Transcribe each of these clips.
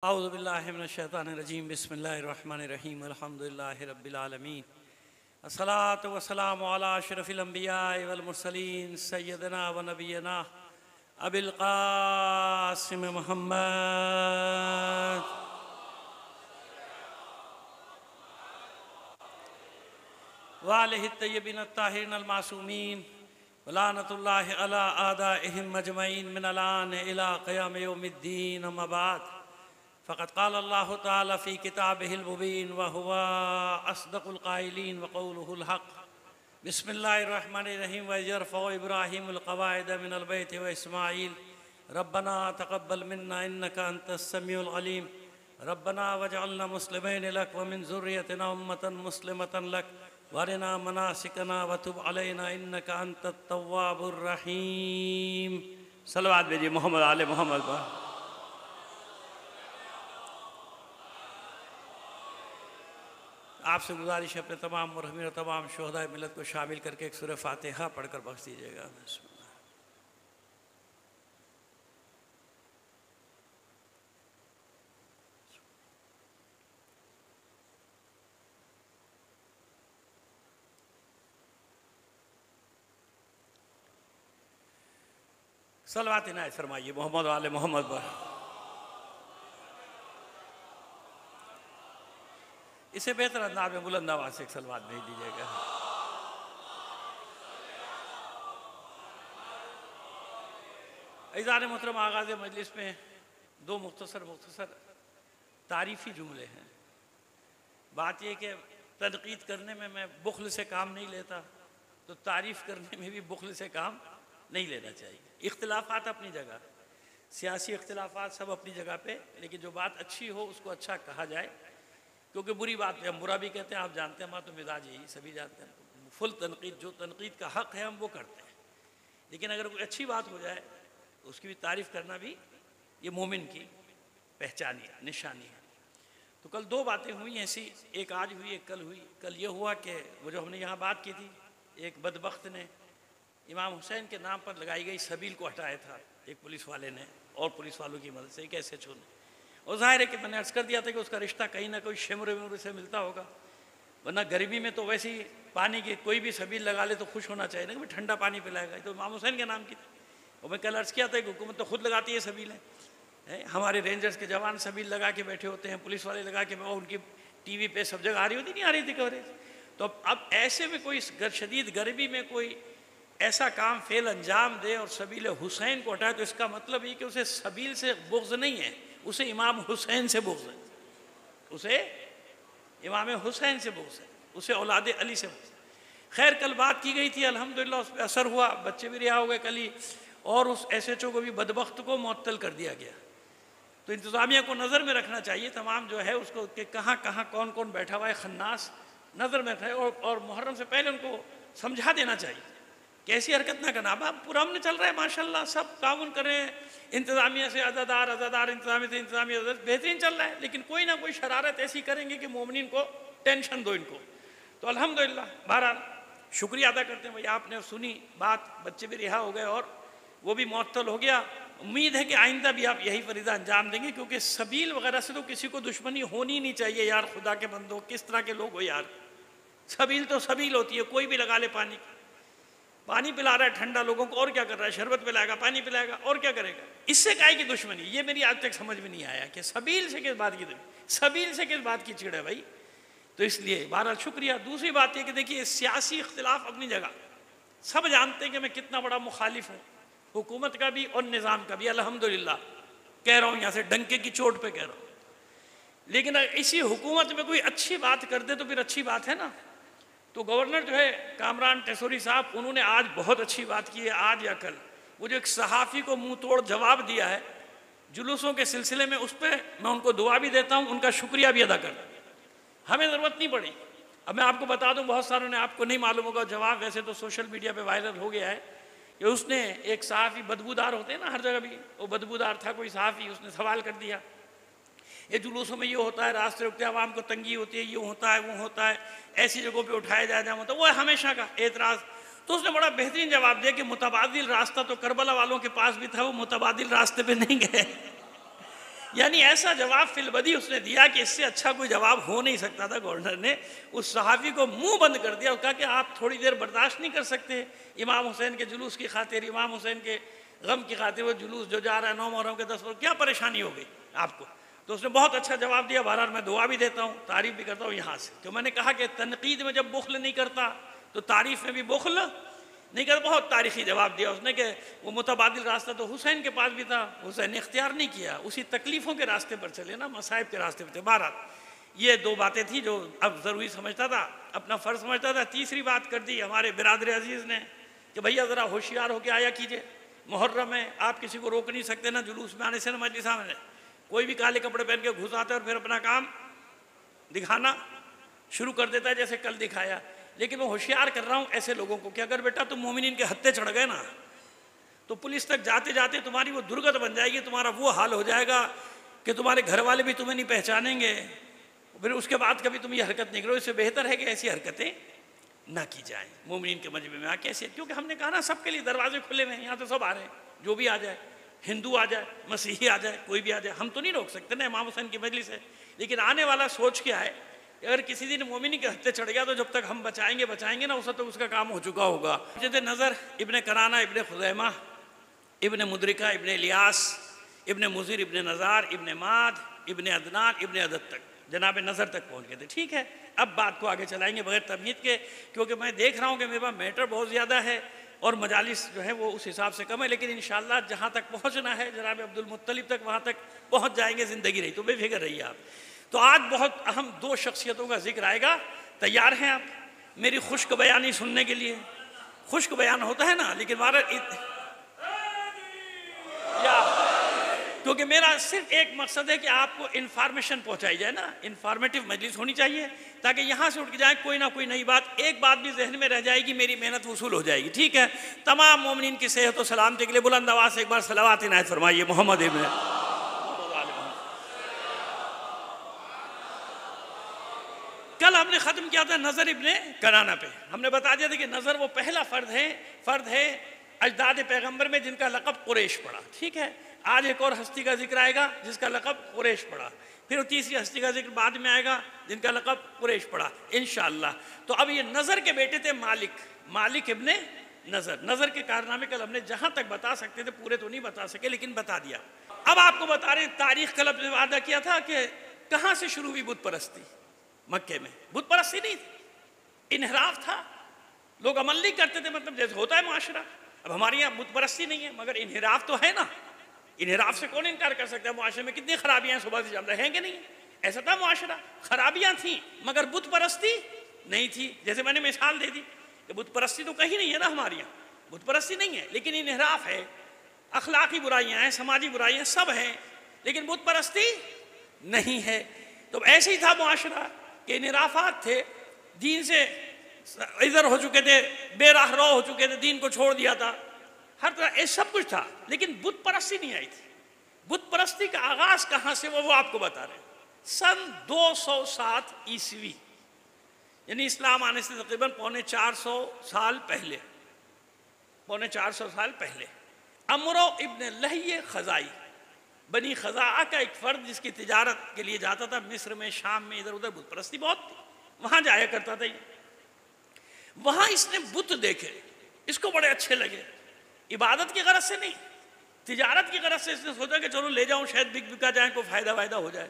औज़ुबिल्लाहि मिनश्शैतानिर्रजीम बिस्मिल्लाहिर्रहमानिर्रहीम अल्हम्दुलिल्लाहि रब्बिल आलमीन अस्सलातु वस्सलामु अला अशरफिल अंबियाइ वल मुरसलीन सय्यदना व नबियना अबिल क़ासिम मुहम्मद व आलिहि तय्यबीन अत्ताहिरीन अल मासूमीन व लानतुल्लाहि अला आदाइहिम मजमईन मिनल आन इला क़याम यौमिद्दीन अम्मा बाद फ़क़द क़ाल अल्लाहु तआला फ़ी किताबिहिल मुबीन व हुवा अस्दक़ुल क़ाइलीन व क़ौलुहुल हक़ बिस्मिल्लाहिर्रहमानिर्रहीम व यरफ़उ इब्राहीमुल क़वाइद मिनल बैति व इस्माईल रब्बना तक़ब्बल मिन्ना इन्नका अंतस समीउल अलीम रब्बना वजअलना मुस्लिमैन लक व मिन ज़ुर्रियतिना उम्मतन मुस्लिमतन लक वरिना मनासिकना व तुब अलैना इन्नका अंतत तव्वाबुर रहीम। सलवात भेजिए मोहम्मद आले मोहम्मद पर। आपसे गुजारिश है अपने तमाम मुरहमीन और तमाम शुहदाए मिलत को शामिल करके एक सूरह फातिहा पढ़कर बख्श दीजिएगा। सलवात इनायत फरमाइए मोहम्मद वाले मोहम्मद पर। इसे बेहतर अंदाज में बुलंद आवाज़ से एक सलवात भेज दीजिएगा। इज़ार मोहतरम आगाज़ मजलिस में दो मुख्तसर तारीफ़ी जुमले हैं। बात यह कि तनकीद करने में मैं बुख्ल से काम नहीं लेता, तो तारीफ़ करने में भी बुख्ल से काम नहीं लेना चाहिए। इख्तिलाफ़ात अपनी जगह, सियासी इख्तिलाफ़ात सब अपनी जगह पे, लेकिन जो बात अच्छी हो उसको अच्छा कहा जाए, क्योंकि बुरी बात पे हम बुरा भी कहते हैं। आप जानते हैं, हमारा तो मिजाज यही, सभी जानते हैं। फुल तनकीद, जो तनकीद का हक़ है हम वो करते हैं, लेकिन अगर कोई अच्छी बात हो जाए तो उसकी भी तारीफ़ करना भी ये मोमिन की पहचान है, निशानी है। तो कल दो बातें हुई ऐसी, एक आज हुई एक कल हुई। कल ये हुआ कि वो जो हमने यहाँ बात की थी, एक बदबख्त ने इमाम हुसैन के नाम पर लगाई गई सबील को हटाया था, एक पुलिस वाले ने और पुलिस वालों की मदद से, एक SHO ने। और ज़ाहिर है कि मैंने अर्ज़ कर दिया था कि उसका रिश्ता कहीं ना कोई शिमर विमर से मिलता होगा, वरना गर्मी में तो वैसे ही पानी की कोई भी सबील लगा ले तो खुश होना चाहिए ना कि ठंडा पानी पिलाएगा। तो इमाम हुसैन के नाम की थी। और मैं कल अर्ज़ किया था कि हुकूमत तो खुद लगाती है सबीलें, हमारे रेंजर्स के जवान सबील लगा के बैठे होते हैं, पुलिस वाले लगा के, उनकी TV पे सब जगह आ रही होती, नहीं आ रही थी कवरेज। तो अब ऐसे में कोई शदीद गर्मी में कोई ऐसा काम फेल अंजाम दे और सबील हुसैन को हटाए, तो इसका मतलब ये कि उसे सबील से बुग़्ज़ नहीं है, उसे इमाम हुसैन से बुग़्ज़ है, उसे इमाम हुसैन से बुग़्ज़ है, उसे औलाद अली से बुग़्ज़ है। खैर कल बात की गई थी, अल्हम्दुलिल्लाह उस पर असर हुआ, बच्चे भी रिहा हो गए कल ही, और उस SHO को भी बदबख्त को मुअत्तल कर दिया गया। तो इंतज़ामिया को नज़र में रखना चाहिए, तमाम जो है उसको कि कहाँ कहाँ कौन कौन बैठा हुआ है खन्नास, नज़र में रखे, और मुहर्रम से पहले उनको समझा देना चाहिए कि ऐसी हरकत ना करना। अब पूरा हमने चल रहा है माशाल्लाह, सब ताउन करें, इंतज़ामिया से अज़ादार इंतज़ामिया से इंतज़ामिया बेहतरीन चल रहा है, लेकिन कोई ना कोई शरारत ऐसी करेंगे कि मोमिनीन को टेंशन दो इनको। तो अल्हम्दुलिल्लाह बहरहाल शुक्रिया अदा करते हैं, भाई आपने सुनी बात, बच्चे भी रिहा हो गए और वो भी मुअत्तल हो गया। उम्मीद है कि आइंदा भी आप यही फरीदा अंजाम देंगे, क्योंकि सबील वगैरह से तो किसी को दुश्मनी होनी नहीं चाहिए यार। खुदा के बंदो, किस तरह के लोग हो यार, सबील तो सबील होती है, कोई भी लगा ले पानी पिला रहा है ठंडा लोगों को, और क्या कर रहा है, शरबत पिलाएगा, पानी पिलाएगा, और क्या करेगा, इससे काहे की दुश्मनी। ये मेरी आज तक समझ में नहीं आया कि सबील से किस बात की सबील से किस बात की चिड़ है भाई। तो इसलिए बहरहाल शुक्रिया। दूसरी बात यह कि देखिए, सियासी इख्तिलाफ अपनी जगह, सब जानते हैं कि मैं कितना बड़ा मुखालिफ हूँ हुकूमत का भी और निज़ाम का भी, अल्हम्दुलिल्लाह कह रहा हूँ, यहाँ से डंके की चोट पे कह रहा हूँ। लेकिन इसी हुकूमत में कोई अच्छी बात कर दे तो फिर अच्छी बात है ना। तो गवर्नर जो है कामरान टेसोरी साहब, उन्होंने आज बहुत अच्छी बात की है, आज या कल वो जो एक सहाफ़ी को मुंह तोड़ जवाब दिया है जुलूसों के सिलसिले में, उस पर मैं उनको दुआ भी देता हूँ, उनका शुक्रिया भी अदा करता हूँ। हमें ज़रूरत नहीं पड़ी। अब मैं आपको बता दूँ, बहुत सारों ने, आपको नहीं मालूम होगा जवाब, वैसे तो सोशल मीडिया पर वायरल हो गया है कि उसने एक सहाफ़ी, बदबूदार होते हैं ना हर जगह भी, वो बदबूदार था कोई सहाफ़ी, उसने सवाल कर दिया, ये जुलूसों में ये होता है, रास्ते रुकते आवाम को तंगी होती है, ये होता है वो होता है, ऐसी जगहों पे उठाया जाया होता है, वो है हमेशा का एतराज़। तो उसने बड़ा बेहतरीन जवाब दिया कि मुतबादिल रास्ता तो करबला वालों के पास भी था, वो मुतबादिल रास्ते पे नहीं गए। यानी ऐसा जवाब फिलबदी उसने दिया कि इससे अच्छा कोई जवाब हो नहीं सकता था। गवर्नर ने उस सहाफ़ी को मुंह बंद कर दिया और कहा कि आप थोड़ी देर बर्दाश्त नहीं कर सकते इमाम हुसैन के जुलूस की खातिर, इमाम हुसैन के गम की खातिर वो जुलूस जो जा रहा है 9 मुहर्रम के 10 पर, क्या परेशानी हो गई आपको? तो उसने बहुत अच्छा जवाब दिया। बहरहाल मैं दुआ भी देता हूँ, तारीफ़ भी करता हूँ यहाँ से। तो मैंने कहा कि तनकीद में जब बुखल नहीं करता तो तारीफ़ में भी बुखल नहीं करता। बहुत तारीख़ी जवाब दिया उसने कि वो मुतबादिल रास्ता तो हुसैन के पास भी था, हुसैन ने इख्तियार नहीं किया, उसी तकलीफ़ों के रास्ते पर चले ना, मसाइब के रास्ते पर थे। बहरहाल ये 2 बातें थी जो अब ज़रूरी समझता था, अपना फ़र्ज़ समझता था। तीसरी बात कर दी हमारे बिरादर अजीज़ ने कि भैया ज़रा होशियार होकर आया कीजिए, मुहर्रम है, आप किसी को रोक नहीं सकते ना जुलूस में आने से, ना मजलिस में। कोई भी काले कपड़े पहन के घुस आता है और फिर अपना काम दिखाना शुरू कर देता है जैसे कल दिखाया। लेकिन मैं होशियार कर रहा हूँ ऐसे लोगों को कि अगर बेटा तुम मोमिनीन के हत्थे चढ़ गए ना तो पुलिस तक जाते जाते तुम्हारी वो दुर्गत बन जाएगी, तुम्हारा वो हाल हो जाएगा कि तुम्हारे घर वाले भी तुम्हें नहीं पहचानेंगे, फिर उसके बाद कभी तुम ये हरकत नहीं करो। इससे बेहतर है कि ऐसी हरकतें ना की जाए मोमिनीन के मजमे में आके ऐसे। क्योंकि हमने कहा ना सबके लिए दरवाजे खुले हुए हैं, यहाँ तो सब आ रहे हैं, जो भी आ जाए, हिंदू आ जाए, मसीही आ जाए, कोई भी आ जाए, हम तो नहीं रोक सकते ना, इमाम हुसैन की मजलिस है। लेकिन आने वाला सोच क्या है, अगर किसी दिन मोमिनी के हत्थे चढ़ गया तो जब तक हम बचाएंगे ना, उस तक उसका काम हो चुका होगा। जैसे नज़र इब्ने कराना, इब्ने खुज़ैमा, इब्ने मुद्रिका, इब्ने इलियास, इब्ने मुज़िर, इब्ने नज़ार, इब्ने माद, इब्ने अदनान, इब्ने अदद तक, जनाब नज़र तक पहुँच गए थे। ठीक है, अब बात को आगे चलाएंगे बगैर तमहीद के, क्योंकि मैं देख रहा हूँ कि मेरे पास मैटर बहुत ज़्यादा है और मजालिस जो है वो उस हिसाब से कम है। लेकिन इंशाअल्लाह जहाँ तक पहुँचना है जनाब अब्दुल मुत्तलिब तक, वहाँ तक पहुँच जाएंगे, ज़िंदगी रही तो बेफिक्र रहिए आप। तो आज बहुत अहम 2 शख्सियतों का जिक्र आएगा। तैयार हैं आप मेरी खुश्क बयानी सुनने के लिए? खुश्क बयान होता है ना, लेकिन क्योंकि मेरा सिर्फ एक मकसद है कि आपको इन्फॉर्मेशन पहुंचाई जाए ना, इन्फॉर्मेटिव मजलिस होनी चाहिए, ताकि यहाँ से उठ के जाए कोई ना कोई नई बात, एक बात भी जहन में रह जाएगी, मेरी मेहनत वसूल हो जाएगी। ठीक है, तमाम मोमिनीन की सेहत और सलामती के लिए बुलंद आवाज़ से एक बार सलावत इनायत फरमाइए मोहम्मद इब्ने। कल हमने ख़त्म किया था नज़र इब्ने कराना पे। हमने बता दिया था कि नज़र वो पहला फ़र्द है अजदाद पैगम्बर में जिनका लक़ब कुरैश पड़ा। ठीक है, आज एक और हस्ती का जिक्र आएगा जिसका लक़ब कुरैश पड़ा, फिर तीसरी हस्ती का जिक्र बाद में आएगा जिनका लक़ब कुरैश पड़ा इंशाअल्लाह। तो अब ये नज़र के बेटे थे मालिक इब्ने नज़र। नज़र के कारनामे कल हमने जहाँ तक बता सकते थे, पूरे तो नहीं बता सके लेकिन बता दिया। अब आपको बता रहे तारीख़ कल अपने वादा किया था कि कहाँ से शुरू हुई बुत परस्ती। मक्के में बुत परस्ती नहीं थी, इनहराफ था, लोग अमल नहीं करते थे, मतलब जैसे होता है मुआशरा। अब हमारे यहाँ बुत परस्ती नहीं है मगर इनहराफ तो है ना, इनहराफ से कौन इनकार कर सकता है। मुआशरे में कितनी खराबियाँ हैं, सुबह से शाम रहेंगे नहीं, ऐसा था मुआशरा। खराबियाँ थी मगर बुत परस्ती नहीं थी। जैसे मैंने मिसाल दे दी कि बुत परस्ती तो कहीं नहीं है ना, हमारे यहाँ बुत परस्ती नहीं है, लेकिन इनहराफ है, अखलाकी बुराइयाँ हैं, समाजी बुराइयाँ सब हैं, लेकिन बुत परस्ती नहीं है। तो ऐसे ही था मुआशरा कि इनहराफात थे, दीन से इधर हो चुके थे, बेराह रो हो चुके थे, दीन को छोड़ दिया था, हर तरह ये सब कुछ था, लेकिन बुत परस्ती नहीं आई थी। बुत परस्ती का आगाज कहाँ से वो आपको बता रहे हैं। सन 207 ईस्वी, यानी इस्लाम आने से तकरीबन 450 साल पहले, 450 साल पहले, अमरो इब्न लहय खज़ाई, बनी खज़ा का एक फ़र्द जिसकी तिजारत के लिए जाता था मिस्र में, शाम में, इधर उधर बुत परस्ती बहुत थी, वहाँ जाया करता था ये। वहाँ इसने बुत देखे, इसको बड़े अच्छे लगे, इबादत की गरज से नहीं, तिजारत की गरज से इसने सोचा कि चलो ले जाऊँ, शायद बिका जाए, कोई फ़ायदा वायदा हो जाए।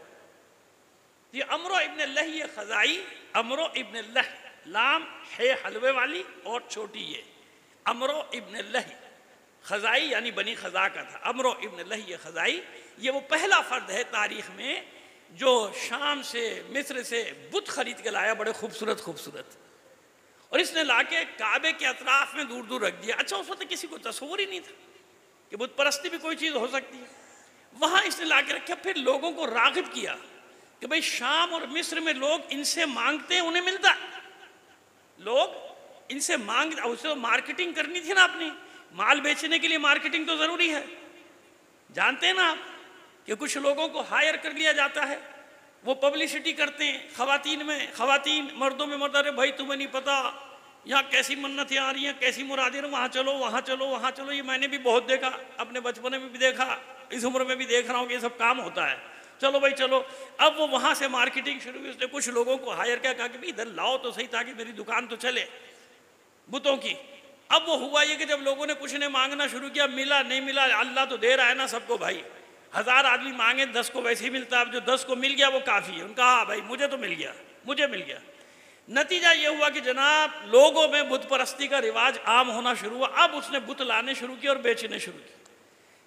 ये अमरो इब्न लहय खज़ाई, अमरो इब्न लह, लाम है हलवे वाली और छोटी ये, अमरो इब्न लह खज़ाई यानी बनी खज़ा का था। अमरो इब्न लहय खज़ाई ये वो पहला फ़र्द है तारीख़ में जो शाम से, मिस्र से बुत खरीद के लाया, बड़े खूबसूरत, और इसने लाके काबे के अतराफ़ में दूर दूर रख दिया। अच्छा, उस वक्त किसी को तस्वुर ही नहीं था कि बुत परस्ती भी कोई चीज़ हो सकती है। वहाँ इसने लाके रखा, फिर लोगों को राग़िब किया कि भाई शाम और मिस्र में लोग इनसे मांगते हैं, उन्हें मिलता, लोग इनसे मांगते, उसे तो मार्केटिंग करनी थी ना, अपनी माल बेचने के लिए मार्केटिंग तो ज़रूरी है। जानते हैं ना आप कि कुछ लोगों को हायर कर लिया जाता है, वो पब्लिसिटी करते हैं ख़वातीन में, ख़वातीन मर्दों में मर्द, अरे भाई तुम्हें नहीं पता यहाँ कैसी मन्नतें आ रही हैं, कैसी मुरादें, वहाँ चलो, वहाँ चलो, वहाँ चलो। ये मैंने भी बहुत देखा, अपने बचपन में भी देखा, इस उम्र में भी देख रहा हूँ कि ये सब काम होता है। चलो भाई चलो। अब वो वहाँ से मार्केटिंग शुरू हुई, उसने कुछ लोगों को हायर किया, कहा कि भाई इधर लाओ तो सही ताकि मेरी दुकान तो चले बुतों की। अब वो हुआ ये कि जब लोगों ने कुछ ने मांगना शुरू किया, मिला नहीं मिला, अल्लाह तो दे रहा है ना सबको भाई। 1000 आदमी मांगे 10 को वैसे ही मिलता, अब जो 10 को मिल गया वो काफ़ी है। उनका हाँ भाई मुझे तो मिल गया, मुझे मिल गया। नतीजा ये हुआ कि जनाब लोगों में बुत परस्ती का रिवाज आम होना शुरू हुआ। अब उसने बुत लाने शुरू किए और बेचने शुरू किए।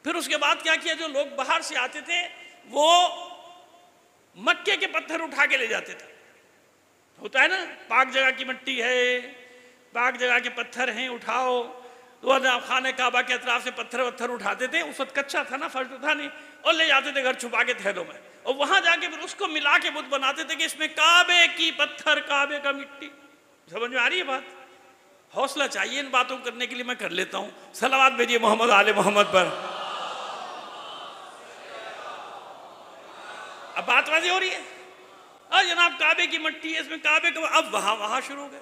फिर उसके बाद क्या किया, जो लोग बाहर से आते थे वो मक्के के पत्थर उठा के ले जाते थे। होता है ना, पाक जगह की मिट्टी है, पाक जगह के पत्थर हैं, उठाओ। तो खाने काबा के अतराफ से पत्थर वत्थर उठाते थे, उस वक्त कच्चा था ना, फर्श तो था नहीं, और ले जाते थे घर छुपा के थैलों में, और वहां जाके फिर उसको मिला के बुत बनाते थे कि इसमें काबे की पत्थर, काबे का मिट्टी। समझ में आ रही है बात? हौसला चाहिए इन बातों करने के लिए। मैं कर लेता हूँ। सलावत भेजिए मोहम्मद आले मोहम्मद पर। अब बात वाज़ेह हो रही है। और जनाब काबे की मिट्टी है, इसमें काबे का, अब वहां शुरू हो गए।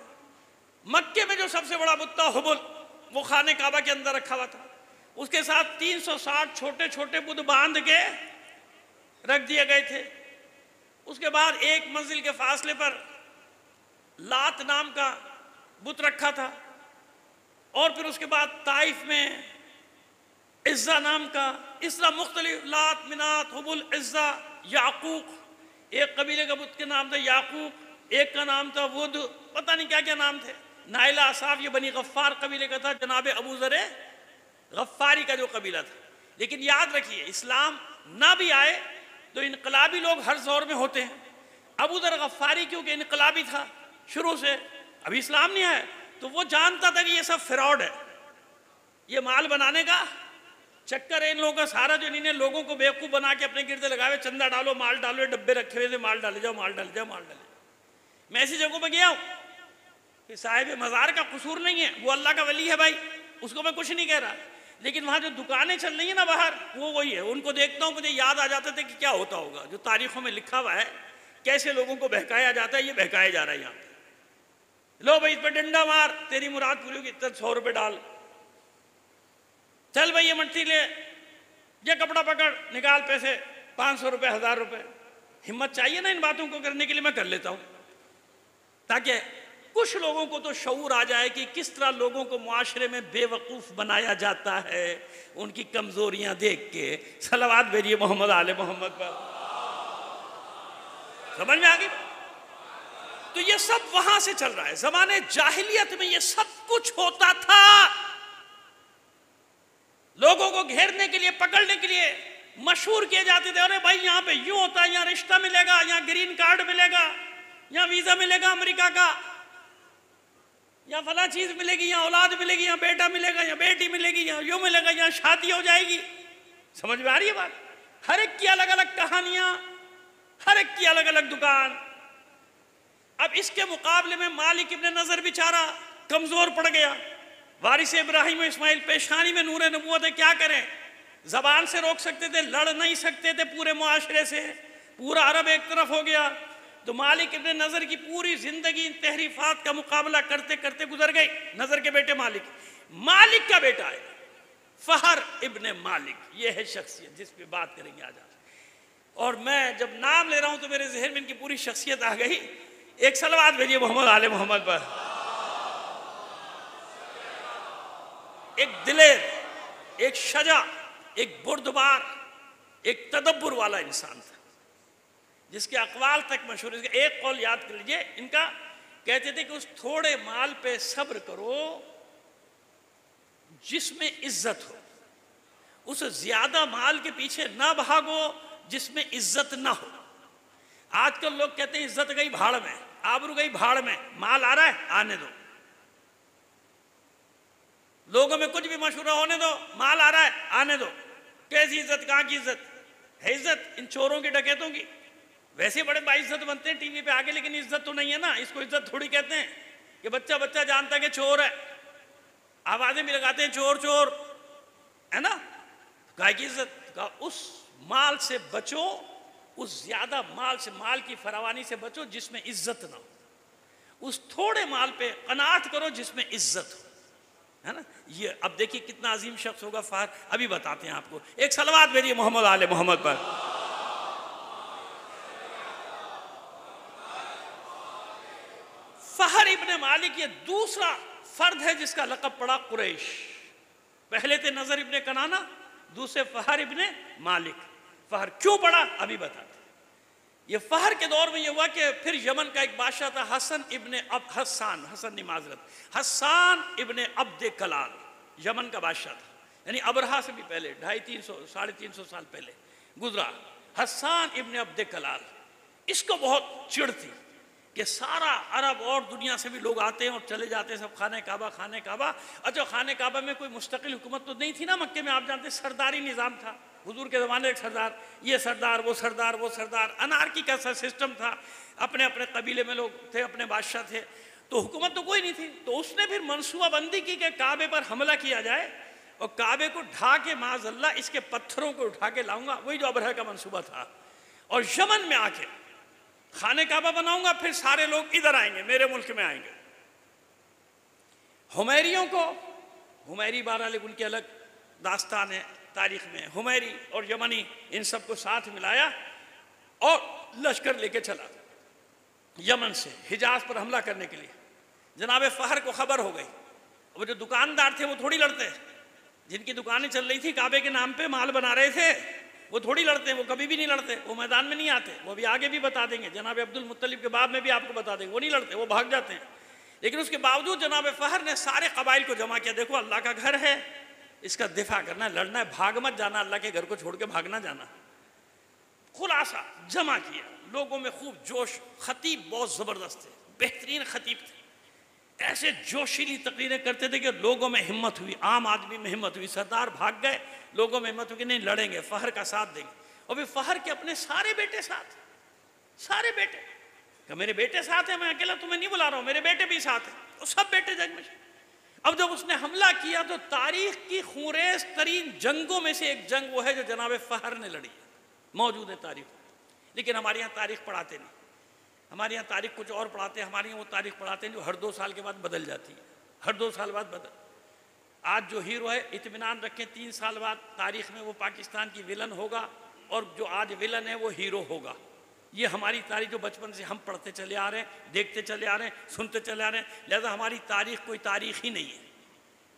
मक्के में जो सबसे बड़ा बुत था हुबल, वो खाने काबा के अंदर रखा हुआ था। उसके साथ 360 छोटे छोटे बुत बांध के रख दिए गए थे। उसके बाद एक मंजिल के फासले पर लात नाम का बुत रखा था, और फिर उसके बाद ताइफ में इज्जा नाम का, इस तरह मुख्तलिफ लात, मिनात, हुबुल, इज्जा, याकूक, एक कबीले का बुत के नाम था याकूक, एक का नाम था वुद, पता नहीं क्या क्या नाम थे। नाइला, असाफ, ये बनी गफ्फार कबीले का था, जनाब अबू ज़र गफ्फारी का जो कबीला था। लेकिन याद रखिए, इस्लाम ना भी आए तो इनकलाबी लोग हर दौर में होते हैं। अबू ज़र गफ्फारी क्योंकि इनकलाबी था शुरू से, अभी इस्लाम नहीं आया, तो वो जानता था कि ये सब फ्रॉड है, ये माल बनाने का चक्कर है इन लोगों का सारा, जो इन्हें लोगों को बेवकूफ़ बना के अपने गिरदे लगावे, चंदा डालो, माल डालो, डब्बे रखे हुए थे, माल डाले जाओ, माल डाले जाओ, माल डाले। मैं ऐसी जगहों पर गया हूँ कि साहिब मज़ार का कसूर नहीं है, वो अल्लाह का वली है भाई, उसको मैं कुछ नहीं कह रहा, लेकिन वहाँ जो दुकानें चल रही है ना बाहर, वो वही है। उनको देखता हूँ, मुझे याद आ जाता था कि क्या होता होगा, जो तारीखों में लिखा हुआ है, कैसे लोगों को बहकाया जाता है। ये बहकाया जा रहा है यहाँ पे। लो भाई इस पर डंडा मार, तेरी मुराद पूरी होगी, इतना 100 रुपये डाल, चल भाई ये मट्टी ले, ये कपड़ा पकड़, निकाल पैसे, 500 रुपये, 1000 रुपये। हिम्मत चाहिए ना इन बातों को करने के लिए। मैं कर लेता हूँ ताकि कुछ लोगों को तो शऊर आ जाए कि किस तरह लोगों को मुआशरे में बेवकूफ़ बनाया जाता है उनकी कमज़ोरियाँ देख के। सलावत भेजिए मोहम्मद आले मोहम्मद पर। समझ में आ गई? तो ये सब वहां से चल रहा है। ज़माने जाहिलियत में ये सब कुछ होता था, लोगों को घेरने के लिए, पकड़ने के लिए मशहूर किए जाते थे। अरे भाई यहाँ पे यूं होता है, यहाँ रिश्ता मिलेगा, यहाँ ग्रीन कार्ड मिलेगा, यहाँ वीज़ा मिलेगा अमेरिका का, यहाँ फला चीज़ मिलेगी, यहाँ औलाद मिलेगी, यहाँ बेटा मिलेगा, यहाँ बेटी मिलेगी, यहाँ यूँ मिलेगा, यहाँ शादी हो जाएगी। समझ में आ रही है बात? हर एक की अलग अलग कहानियाँ, हर एक की अलग अलग दुकान। अब इसके मुकाबले में मालिक इब्न नज़र बेचारा कमज़ोर पड़ गया। वारिस इब्राहिम इस्माइल, पेशानी में नूर नबूवत है, क्या करें? ज़बान से रोक सकते थे, लड़ नहीं सकते थे पूरे मुआशरे से, पूरा अरब एक तरफ हो गया। तो मालिक इब्न नज़र की पूरी ज़िंदगी इन तहरीफात का मुकाबला करते करते गुजर गई। नज़र के बेटे मालिक, मालिक का बेटा है फ़हर इब्न मालिक, ये है शख्सियत जिस पे बात करेंगे आज। और मैं जब नाम ले रहा हूँ तो मेरे जहन में इनकी पूरी शख्सियत आ गई। एक सलावत भेजिए मोहम्मद आले मोहम्मद पर। एक दिलेर, एक शजा, एक बुर्दबार, एक तदब्बुर वाला इंसान था जिसके अक़वाल तक मशहूर। एक कौल याद कर लीजिए इनका, कहते थे कि उस थोड़े माल पे सब्र करो जिसमें इज्जत हो, उस ज्यादा माल के पीछे ना भागो जिसमें इज्जत ना हो। आजकल लोग कहते हैं इज्जत गई भाड़ में, आबरू गई भाड़ में, माल आ रहा है आने दो, लोगों में कुछ भी मशहूर होने दो, माल आ रहा है आने दो। कैसी इज्जत, कहाँ की इज्जत है? इज्जत इन चोरों की, डकैतों की। वैसे बड़े बाइज्जत बनते हैं टीवी पे आगे, लेकिन इज्जत तो नहीं है ना। इसको इज्जत थोड़ी कहते हैं कि बच्चा बच्चा जानता है कि चोर है, आवाजें भी लगाते हैं चोर चोर, है ना? गाय की इज्जत का, उस माल से बचो, उस ज्यादा माल से, माल की फरावानी से बचो जिसमें इज्जत ना हो। उस थोड़े माल पे कनात करो जिसमें इज्जत हो। है ना। ये अब देखिए कितना अजीम शख्स होगा फहर, अभी बताते हैं आपको। एक सलवात भेजिए मोहम्मद आले मोहम्मद पर। फहर इब्ने मालिक ये दूसरा फर्द है जिसका लक़ब पड़ा कुरैश। पहले थे नजर इब्ने कनाना, दूसरे फहर इब्ने मालिक। फहर क्यों पड़ा अभी बताते। ये फहर के दौर में ये हुआ कि फिर यमन का एक बादशाह था हसन नहीं माजरत, हसन इब्ने अब्द कलाल, यमन का बादशाह था, यानी अबरहा से भी पहले 250-300 साल पहले गुजरा। हसन इब्ने अब्द कलाल, इसको बहुत चिढ़ थी कि सारा अरब और दुनिया से भी लोग आते हैं और चले जाते हैं सब खाने काबा। अच्छा, खाने काबा में कोई मुस्तकिल हुकूमत तो नहीं थी ना मक्के में, आप जानते हैं सरदारी निज़ाम था। हुजूर के ज़माने एक सरदार, ये सरदार वो सरदार, अनारकी का सा सिस्टम था। अपने अपने कबीले में लोग थे, अपने बादशाह थे, तो हुकूमत तो कोई नहीं थी। तो उसने फिर मनसूबाबंदी की कि काबे पर हमला किया जाए और काबे को ढा के माज़अल्लाह इसके पत्थरों को उठा के लाऊंगा, वही जो अबरहा का मनसूबा था। और यमन में आके खाने काबा बनाऊंगा, फिर सारे लोग इधर आएंगे, मेरे मुल्क में आएंगे। हुमैरियों को, हुमैरी बहरहाल उनकी अलग दास्तान है तारीख में, हुमैरी और यमनी इन सबको साथ मिलाया और लश्कर लेके चला यमन से हिजाज पर हमला करने के लिए। जनाब फहर को खबर हो गई। वो जो दुकानदार थे वो थोड़ी लड़ते, जिनकी दुकानें चल रही थी काबे के नाम पे माल बना रहे थे, वो थोड़ी लड़ते, वो कभी भी नहीं लड़ते, वो मैदान में नहीं आते। वो भी आगे भी बता देंगे, जनाब अब्दुल मुत्तलिब के बाब में भी आपको बता देंगे, वो नहीं लड़ते, वो भाग जाते हैं। लेकिन उसके बावजूद जनाब फहर ने सारे कबाइल को जमा किया। देखो अल्लाह का घर है, इसका दिफा करना है, लड़ना है, भाग मत जाना, अल्लाह के घर को छोड़ के भागना जाना। खुलासा जमा किया, लोगों में खूब जोश। खतीब बहुत ज़बरदस्त थे, बेहतरीन खतीब थे, ऐसे जोशीली तकरीरें करते थे कि लोगों में हिम्मत हुई, आम आदमी में हिम्मत हुई। सरदार भाग गए, लोगों में हिम्मत हुई कि नहीं लड़ेंगे, फहर का साथ देंगे। और फिर फहर के अपने सारे बेटे साथ, सारे बेटे कि मेरे बेटे साथ हैं, मैं अकेला तुम्हें नहीं बुला रहा हूँ, मेरे बेटे भी साथ हैं, तो सब बेटे जंग में। अब जब उसने हमला किया तो तारीख की खूरेज तरीन जंगों में से एक जंग वो है जो जनाब फहर ने लड़ी है, मौजूद है तारीख। लेकिन हमारे यहाँ तारीख पढ़ाते नहीं, हमारे यहाँ तारीख कुछ और पढ़ाते हैं। हमारे यहाँ वो तारीख पढ़ाते हैं जो हर 2 साल के बाद बदल जाती है, हर 2 साल बाद बदल। आज जो हीरो है इत्मीनान रखें, 3 साल बाद तारीख में वो पाकिस्तान की विलन होगा और जो आज विलन है वो हीरो होगा। ये हमारी तारीख जो बचपन से हम पढ़ते चले आ रहे हैं, देखते चले आ रहे हैं, सुनते चले आ रहे हैं, लिहाजा हमारी तारीख कोई तारीख ही नहीं है।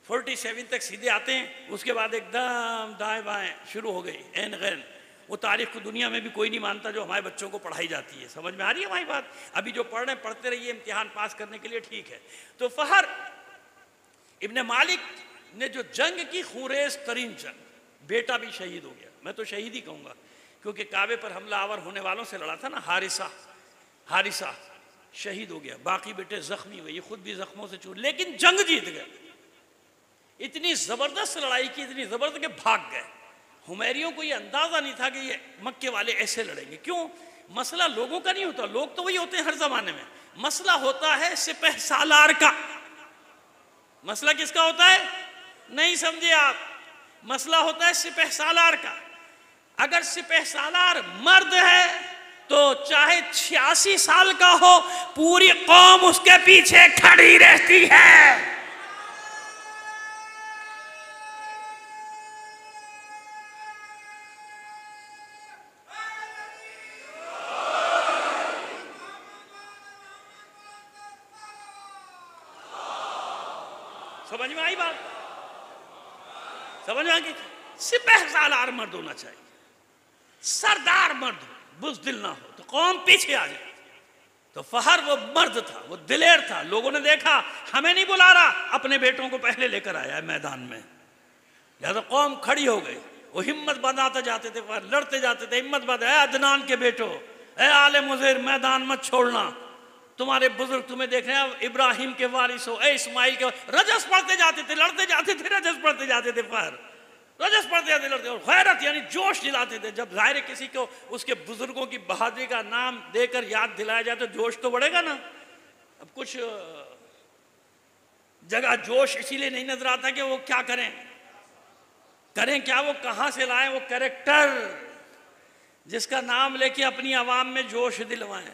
47 तक सीधे आते हैं, उसके बाद एकदम दाएं बाएं शुरू हो गई एन गैन। वो तारीख को दुनिया में भी कोई नहीं मानता जो हमारे बच्चों को पढ़ाई जाती है। समझ में आ रही है हमारी बात? अभी जो पढ़ रहे हैं पढ़ते रहिए, इम्तिहान पास करने के लिए ठीक है। तो फहर इब्ने मालिक ने जो जंग की खूरेज तरीन जंग, बेटा भी शहीद हो गया, मैं तो शहीद ही कहूँगा, क्योंकि काबे पर हमलावर होने वालों से लड़ा था ना। हारिसा शहीद हो गया, बाकी बेटे जख्मी हुए, ये खुद भी जख्मों से चूर, लेकिन जंग जीत गए। इतनी ज़बरदस्त लड़ाई की, इतनी ज़बरदस्त कि भाग गए। हुमैरियों को ये अंदाज़ा नहीं था कि ये मक्के वाले ऐसे लड़ेंगे। क्यों? मसला लोगों का नहीं होता, लोग तो वही होते हैं हर ज़माने में। मसला होता है सिपह सालार का। मसला किसका होता है? नहीं समझे आप? मसला होता है सिपह सालार का। अगर सिपह सालार मर्द है तो चाहे 86 साल का हो, पूरी कौम उसके पीछे खड़ी रहती है। समझ में आई बात? समझ में आ गई? सिपह सालार मर्द होना चाहिए, सरदार मर्द, बुज़दिल ना हो, तो कौम पीछे आ जाए। तो फहर वो मर्द था, वो दिलेर था। लोगों ने देखा हमें नहीं बुला रहा, अपने बेटों को पहले लेकर आया है मैदान में, लिहाजा कौम खड़ी हो गई। वो हिम्मत बनाते जाते थे, लड़ते जाते थे, हिम्मत बंधा, अदनान के बेटो, ए आले मुज़ेर, मैदान मत छोड़ना, तुम्हारे बुजुर्ग तुम्हें देख रहे हैं, इब्राहिम के वारिस हो, ए इस्माइल के। रजस पढ़ते जाते थे, लड़ते जाते थे, रजस पढ़ते जाते थे, फहर रजस पढ़ते जाते लड़ते, और गैरत यानी जोश दिलाते थे। जब जाहिर किसी को उसके बुजुर्गों की बहादुरी का नाम देकर याद दिलाया जाए तो जोश तो बढ़ेगा ना। अब कुछ जगह जोश इसीलिए नहीं नजर आता कि वो क्या करें क्या, वो कहाँ से लाए वो कैरेक्टर जिसका नाम लेके अपनी आवाम में जोश दिलवाएं।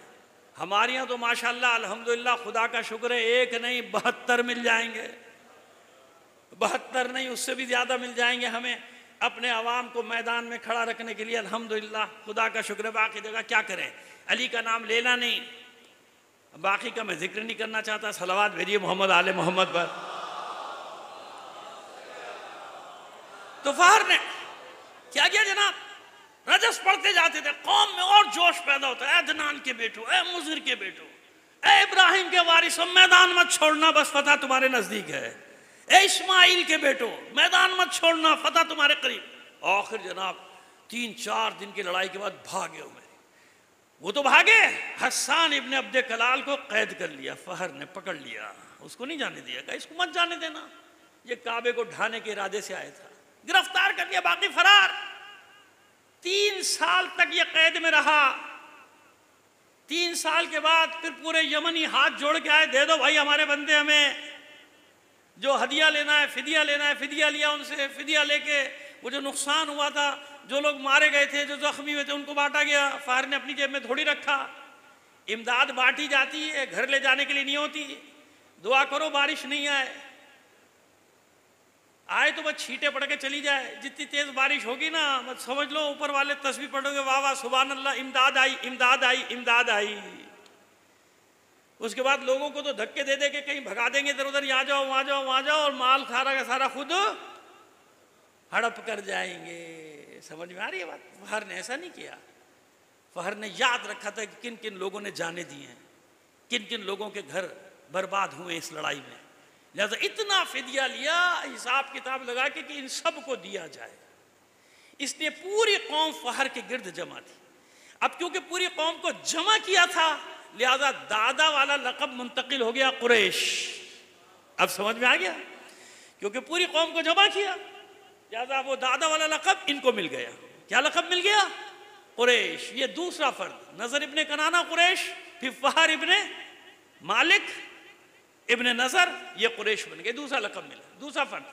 हमारे यहाँ तो माशाल्लाह अल्हम्दुलिल्लाह, खुदा का शुक्र है, एक नहीं 72 मिल जाएंगे। 72 नहीं उससे भी ज़्यादा मिल जाएंगे हमें अपने अवाम को मैदान में खड़ा रखने के लिए। अल्हम्दुलिल्लाह, खुदा का शुक्र। बाकी जगह क्या करें, अली का नाम लेना नहीं, बाकी का मैं जिक्र नहीं करना चाहता। सलावत भेजिए मोहम्मद आले मोहम्मद पर। तो फहर ने क्या किया जनाब, रजस पढ़ते जाते थे, कौम में और जोश पैदा होता है। अदनान के बेटो, ए मुज़िर के बेटो, ए इब्राहिम के वारिसों, मैदान मत छोड़ना, बस फतह तुम्हारे नजदीक है। ए इस्माइल के बेटो, मैदान मत छोड़ना, फतह तुम्हारे करीब। आखिर जनाब 3-4 दिन की लड़ाई के बाद भागे हो। वो तो भागे, हसन इब्ने अब्दे कलाल को कैद कर लिया, फहर ने पकड़ लिया, उसको नहीं जाने दिया, कहा इसको मत जाने देना, ये काबे को ढाने के इरादे से आया था। गिरफ्तार कर लिया, बाकी फरार। 3 साल तक ये कैद में रहा। 3 साल के बाद फिर पूरे यमनी हाथ जोड़ के आए, दे दो भाई हमारे बंदे, हमें जो हदिया लेना है, फिदिया लेना है। फिदिया लिया उनसे, फिदिया लेके वो जो नुकसान हुआ था, जो लोग मारे गए थे, जो जख्मी हुए थे, उनको बांटा गया। फहर ने अपनी जेब में थोड़ी रखा। इमदाद बांटी जाती है, घर ले जाने के लिए नहीं होती। दुआ करो बारिश नहीं आए, आए तो बस छींटे पड़ के चली जाए। जितनी तेज बारिश होगी ना, बस समझ लो ऊपर वाले तस्बीह पढ़ोगे, वाह वाह सुभान अल्लाह, इमदाद आई, इमदाद आई, इमदाद आई। उसके बाद लोगों को तो धक्के दे दे के कहीं भगा देंगे इधर उधर, यहाँ जाओ वहाँ जाओ वहाँ जाओ, और माल सारा का सारा खुद हड़प कर जाएंगे। समझ में आ रही है बात? फहर ने ऐसा नहीं किया। फहर ने याद रखा था कि किन किन लोगों ने जाने दिए हैं, किन किन लोगों के घर बर्बाद हुए इस लड़ाई में। लिहाजा इतना फिदिया लिया, हिसाब किताब लगा के कि इन सब को दिया जाए। इसलिए पूरी कौम फहर के गिर्द जमा थी। अब क्योंकि पूरी कौम को जमा किया था, लिहाजा दादा वाला लक़ब मुंतकिल हो गया कुरैश। अब समझ में आ गया, क्योंकि पूरी कौम को जमा किया, लिहाजा वो दादा वाला लक़ब इनको मिल गया। क्या लक़ब मिल गया? कुरैश। ये दूसरा फर्द, नज़र इब्ने कनाना कुरैश, फिर फहर इब्ने मालिक इब्ने नज़र, ये कुरैश बन गए। दूसरा लक़ब मिला, दूसरा फर्द।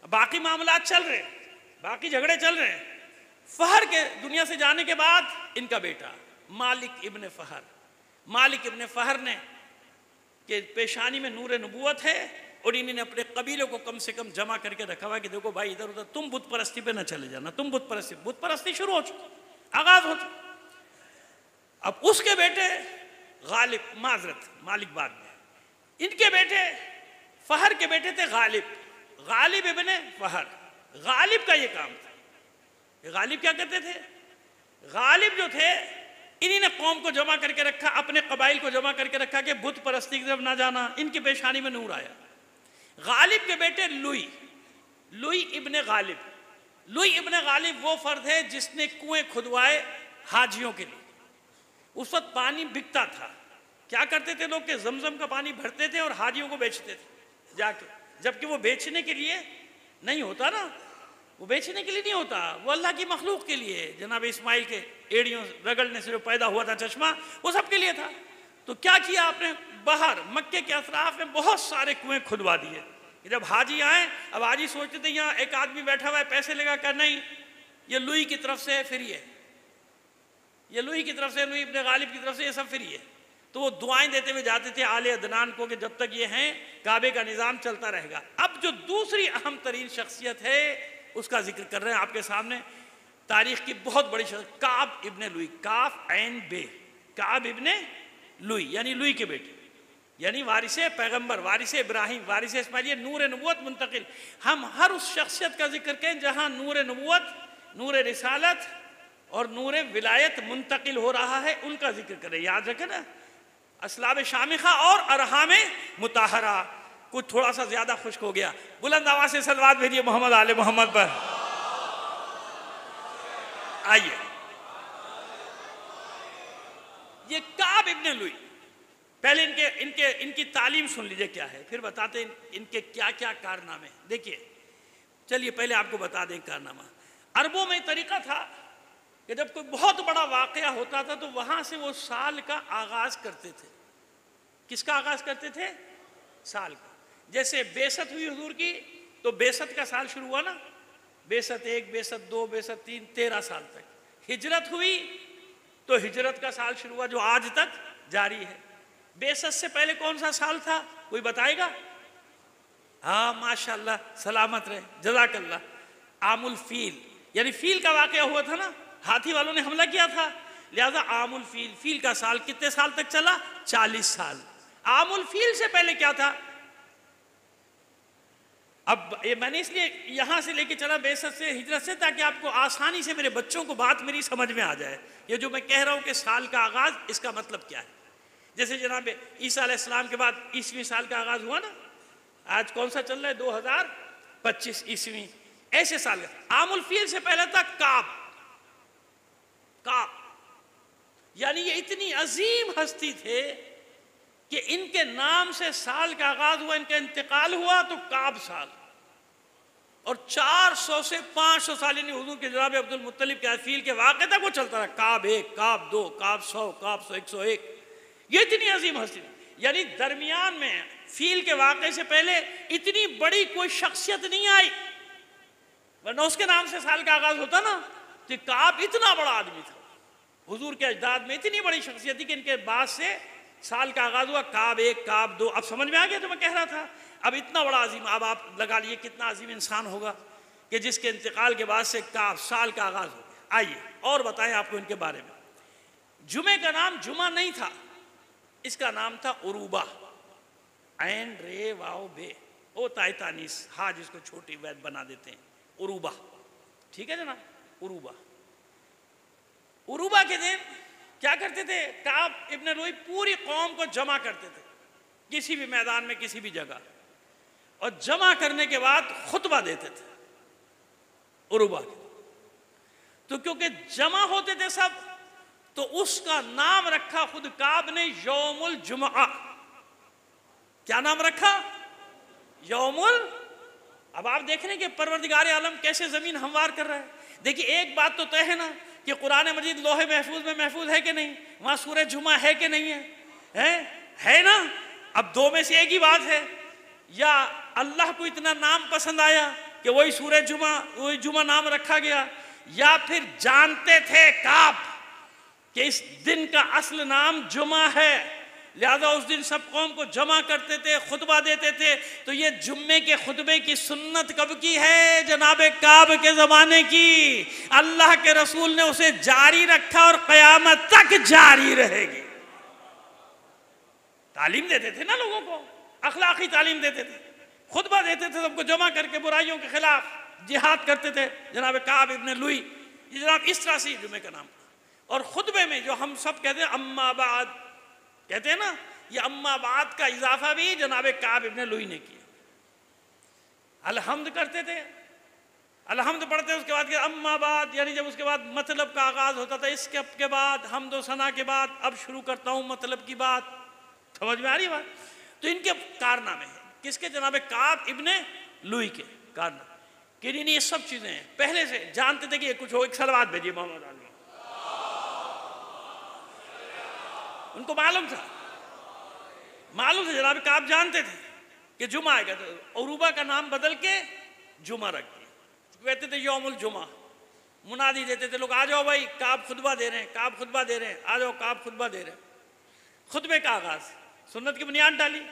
बाकी मामला चल रहे, बाकी झगड़े चल रहे हैं। फहर के दुनिया से जाने के बाद इनका बेटा मालिक इब्ने फहर, मालिक इब्ने फहर ने के पेशानी में नूर नबूवत है, और इन्होंने अपने कबीलों को कम से कम जमा करके रखा हुआ कि देखो भाई इधर उधर तुम बुत परस्ती पे न चले जाना, तुम बुत परस्ती शुरू हो चुकी, आगाज हो चुका। अब उसके बेटे गालिब, माजरत मालिक बाद में, इनके बेटे फहर के बेटे थे गालिब, गालिब इब्ने फहर। गालिब का ये काम था। गालिब क्या करते थे? गालिब जो थे, इन्हीं ने कौम को जमा करके रखा, अपने कबाइल को जमा करके रखा कि बुत परस्ती की तरफ ना जाना। इनकी पेशानी में नूर आया। गालिब के बेटे लुई, लुई इब्ने गालिब। लुई इब्ने गालिब वो फर्द है जिसने कुएं खुदवाए हाजियों के लिए। उस वक्त पानी बिकता था। क्या करते थे लोग के जमजम का पानी भरते थे और हाजियों को बेचते थे जाके, जबकि वो बेचने के लिए नहीं होता ना, वो बेचने के लिए नहीं होता, वो अल्लाह की मखलूक के लिए। जनाब इस्माइल के एड़ियों रगड़ने से जो पैदा हुआ था चश्मा, वो सबके लिए था। तो क्या किया आपने, बाहर मक्के के अतराफ में बहुत सारे कुएं खुदवा दिए। जब हाजी आए, अब हाजी सोचते थे यहाँ एक आदमी बैठा हुआ है, पैसे लेगा क्या? नहीं, ये लुई की तरफ से है, फिर ये लुई की तरफ से, लुई इब्ने गालिब की तरफ से, ये सब फिर ये। तो वो दुआएं देते हुए जाते थे आले अदनान को कि जब तक ये हैं काबे का निज़ाम चलता रहेगा। अब जो दूसरी अहम तरीन शख्सियत है उसका जिक्र कर रहे हैं आपके सामने। तारीख की बहुत बड़ी शख्सियत, काब इब्ने लुई, काफ ऐन बे, काब इब्ने लुई, यानी लुई के बेटे, यानी वारिसे पैगंबर, वारिसे इब्राहिम, वारिसे इस्माइल, ये नूर नबूवत मुंतकिल। हम हर उस शख्सियत का जिक्र करें जहाँ नूर नबूवत, नूर रिसालत और नूर विलायत मुंतकिल हो रहा है, उनका जिक्र करें। याद रखें ना, असलाब शामिखा और अरहाम मुताहरा। कुछ थोड़ा सा ज्यादा खुश्क हो गया, बुलंद आवाज से सलवात भेजिए मोहम्मद आले मोहम्मद पर। आइए, ये काब इब्ने लुई, पहले इनकी तालीम सुन लीजिए क्या है, फिर बताते हैं इनके क्या क्या कारनामे। देखिए, चलिए पहले आपको बता दें कारनामा। अरबों में तरीका था कि जब कोई बहुत बड़ा वाकया होता था तो वहां से वो साल का आगाज करते थे। किसका आगाज करते थे? साल का। जैसे बेसत हुई हुजूर की, तो बेसत का साल शुरू हुआ ना, बेसत 1, बेसत 2, बेसत 3, 13 साल तक। हिजरत हुई तो हिजरत का साल शुरू हुआ जो आज तक जारी है। बेसत से पहले कौन सा साल था, कोई बताएगा? हाँ माशाल्लाह, सलामत रहे, जज़ाकल्लाह। आमुल फील, यानी फील का वाक़या हुआ था ना, हाथी वालों ने हमला किया था, लिहाजा आमुल फील, फील का साल कितने साल तक चला? 40 साल। आमुल फील से पहले क्या था? अब ये मैंने इसलिए यहां से लेके चला बेसत से, हिजरत से, ताकि आपको आसानी से मेरे बच्चों को बात मेरी समझ में आ जाए। ये जो मैं कह रहा हूं कि साल का आगाज, इसका मतलब क्या है? जैसे जनाब ईसा अलैहिस्सलाम के बाद ईसवी साल का आगाज हुआ ना, आज कौन सा चल रहा है? 2025 ईस्वी, ऐसे साल का। आमुल फील से पहले था काब। काब यानी ये इतनी अजीम हस्ती थे कि इनके नाम से साल का आगाज हुआ, इनका इंतकाल हुआ तो काब साल। और 400 से 500 साल यानी हुजूर के जनाब अब्दुल मुत्तलिब के फील के वाक़े तक वो चलता रहा। काब 1, काब 2, काब 100, काब 100, 101। ये इतनी अजीम हस्ती, यानी दरमियान में फील के वाक़े से पहले इतनी बड़ी कोई शख्सियत नहीं आई, वरना उसके नाम से साल का आगाज होता ना। तो काब इतना बड़ा आदमी था, हुजूर के अजदाद में इतनी बड़ी शख्सियत थी कि इनके बाद से साल का आगाज हुआ। काब 1, काब 2। अब समझ में आ गया जो मैं कह रहा था? अब इतना बड़ा अजीम, अब आप लगा लिए कितना अजीम इंसान होगा कि जिसके इंतकाल के बाद से काब साल का आगाज हो गया। आइए और बताएं आपको इनके बारे में। जुमे का नाम जुमा नहीं था, इसका नाम था उरूबा। ऐन रे वाओ बे, ओ ताइतानीस, हा जिसको छोटी वैद बना देते हैं, उरूबा। ठीक है जनाब, उरूबा। उरूबा के दिन क्या करते थे? काब इब्न लुई पूरी कौम को जमा करते थे किसी भी मैदान में, किसी भी जगह, और जमा करने के बाद खुतबा देते थे उरूबा के। तो क्योंकि जमा होते थे सब, तो उसका नाम रखा खुद काब ने यौमुल जुमा। क्या नाम रखा? यौमुल। अब आप देख रहे हैं कि परवरदिगार आलम कैसे जमीन हमवार कर रहा है। देखिए एक बात तो तय है ना कि कुरान मजीद लोहे महफूज में महफूज है कि नहीं, वहां सूरह जुमा है कि नहीं है ना। अब दो में से एक ही बात है, या अल्लाह को इतना नाम पसंद आया कि वही सूरह जुमा, वही जुमा नाम रखा गया, या फिर जानते थे काब कि इस दिन का असल नाम जुमा है, लिहाजा उस दिन सब कौम को जमा करते थे, खुतबा देते थे। तो ये जुम्मे के खुतबे की सुन्नत कब की है? जनाबे काब के ज़माने की। अल्लाह के रसूल ने उसे जारी रखा और क़यामत तक जारी रहेगी। तालीम देते थे ना लोगों को, अखलाकी तालीम देते थे, खुतबा देते थे, सबको जमा करके बुराइयों के खिलाफ जिहाद करते थे। जनाब काब इब्न लुई, ये जनाब इस तरह से जुम्मे का नाम। और खुतबे में जो हम सब कहते हैं अम्मा बाद कहते हैं ना, ये अम्मा बाद का इजाफा भी जनाब काब इब्न लुई ने किया। अलहम्द करते थे, अलहम्द पढ़ते, उसके बाद अम्मा बाद, यानी जब उसके बाद मतलब का आगाज होता था, इसके बाद हमदो सना के बाद अब शुरू करता हूँ मतलब की बात। समझ में आ रही बात? तो इनके कारनामे हैं, किसके? जनाब काब इब्न लुई के कारनामे। कि नहीं ये सब चीजें पहले से जानते थे कि ये कुछ हो। एक सलवात भेजिए मोहम्मद अली, उनको मालूम था, मालूम था। जनाब काब जानते थे कि जुमा आएगा, तो उरूबा का नाम बदल के जुमा रख दिया। कहते थे यौमुल जुमा, मुनादी देते थे लोग, आ जाओ भाई काब खुतबा दे रहे हैं, काब खुतबा दे रहे हैं, आ जाओ काब खुतबा दे रहे हैं। खुतबे का आगाज सुन्नत की बुनियाद डाली।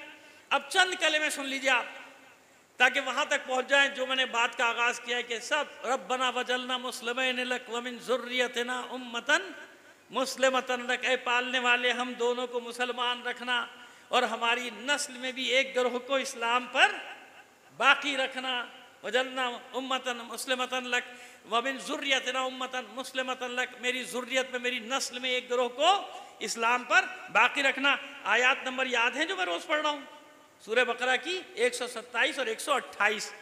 अब चंद कलमे सुन लीजिए आप, ताकि वहां तक पहुंच जाए जो मैंने बात का आगाज किया है कि सब रब्बना वजलना मुस्लिमैन लक व मिन ज़ुर्रियतिना उम्मतन मुस्लिमतन लक, ऐ पालने वाले हम दोनों को मुसलमान रखना और हमारी नस्ल में भी एक गिरोह को इस्लाम पर बाकी रखना। वजलना उम्मतन मुस्लिमतन लक व मिन ज़ुर्रियतिना उम्मतन मुस्लिमतन लक, मेरी ज़ुर्रियत में, मेरी नस्ल में एक गिरोह को इस्लाम पर बाकी रखना। आयात नंबर याद है जो मैं रोज़ पढ़ रहा हूँ, सूरह बकरा की 127 और 128,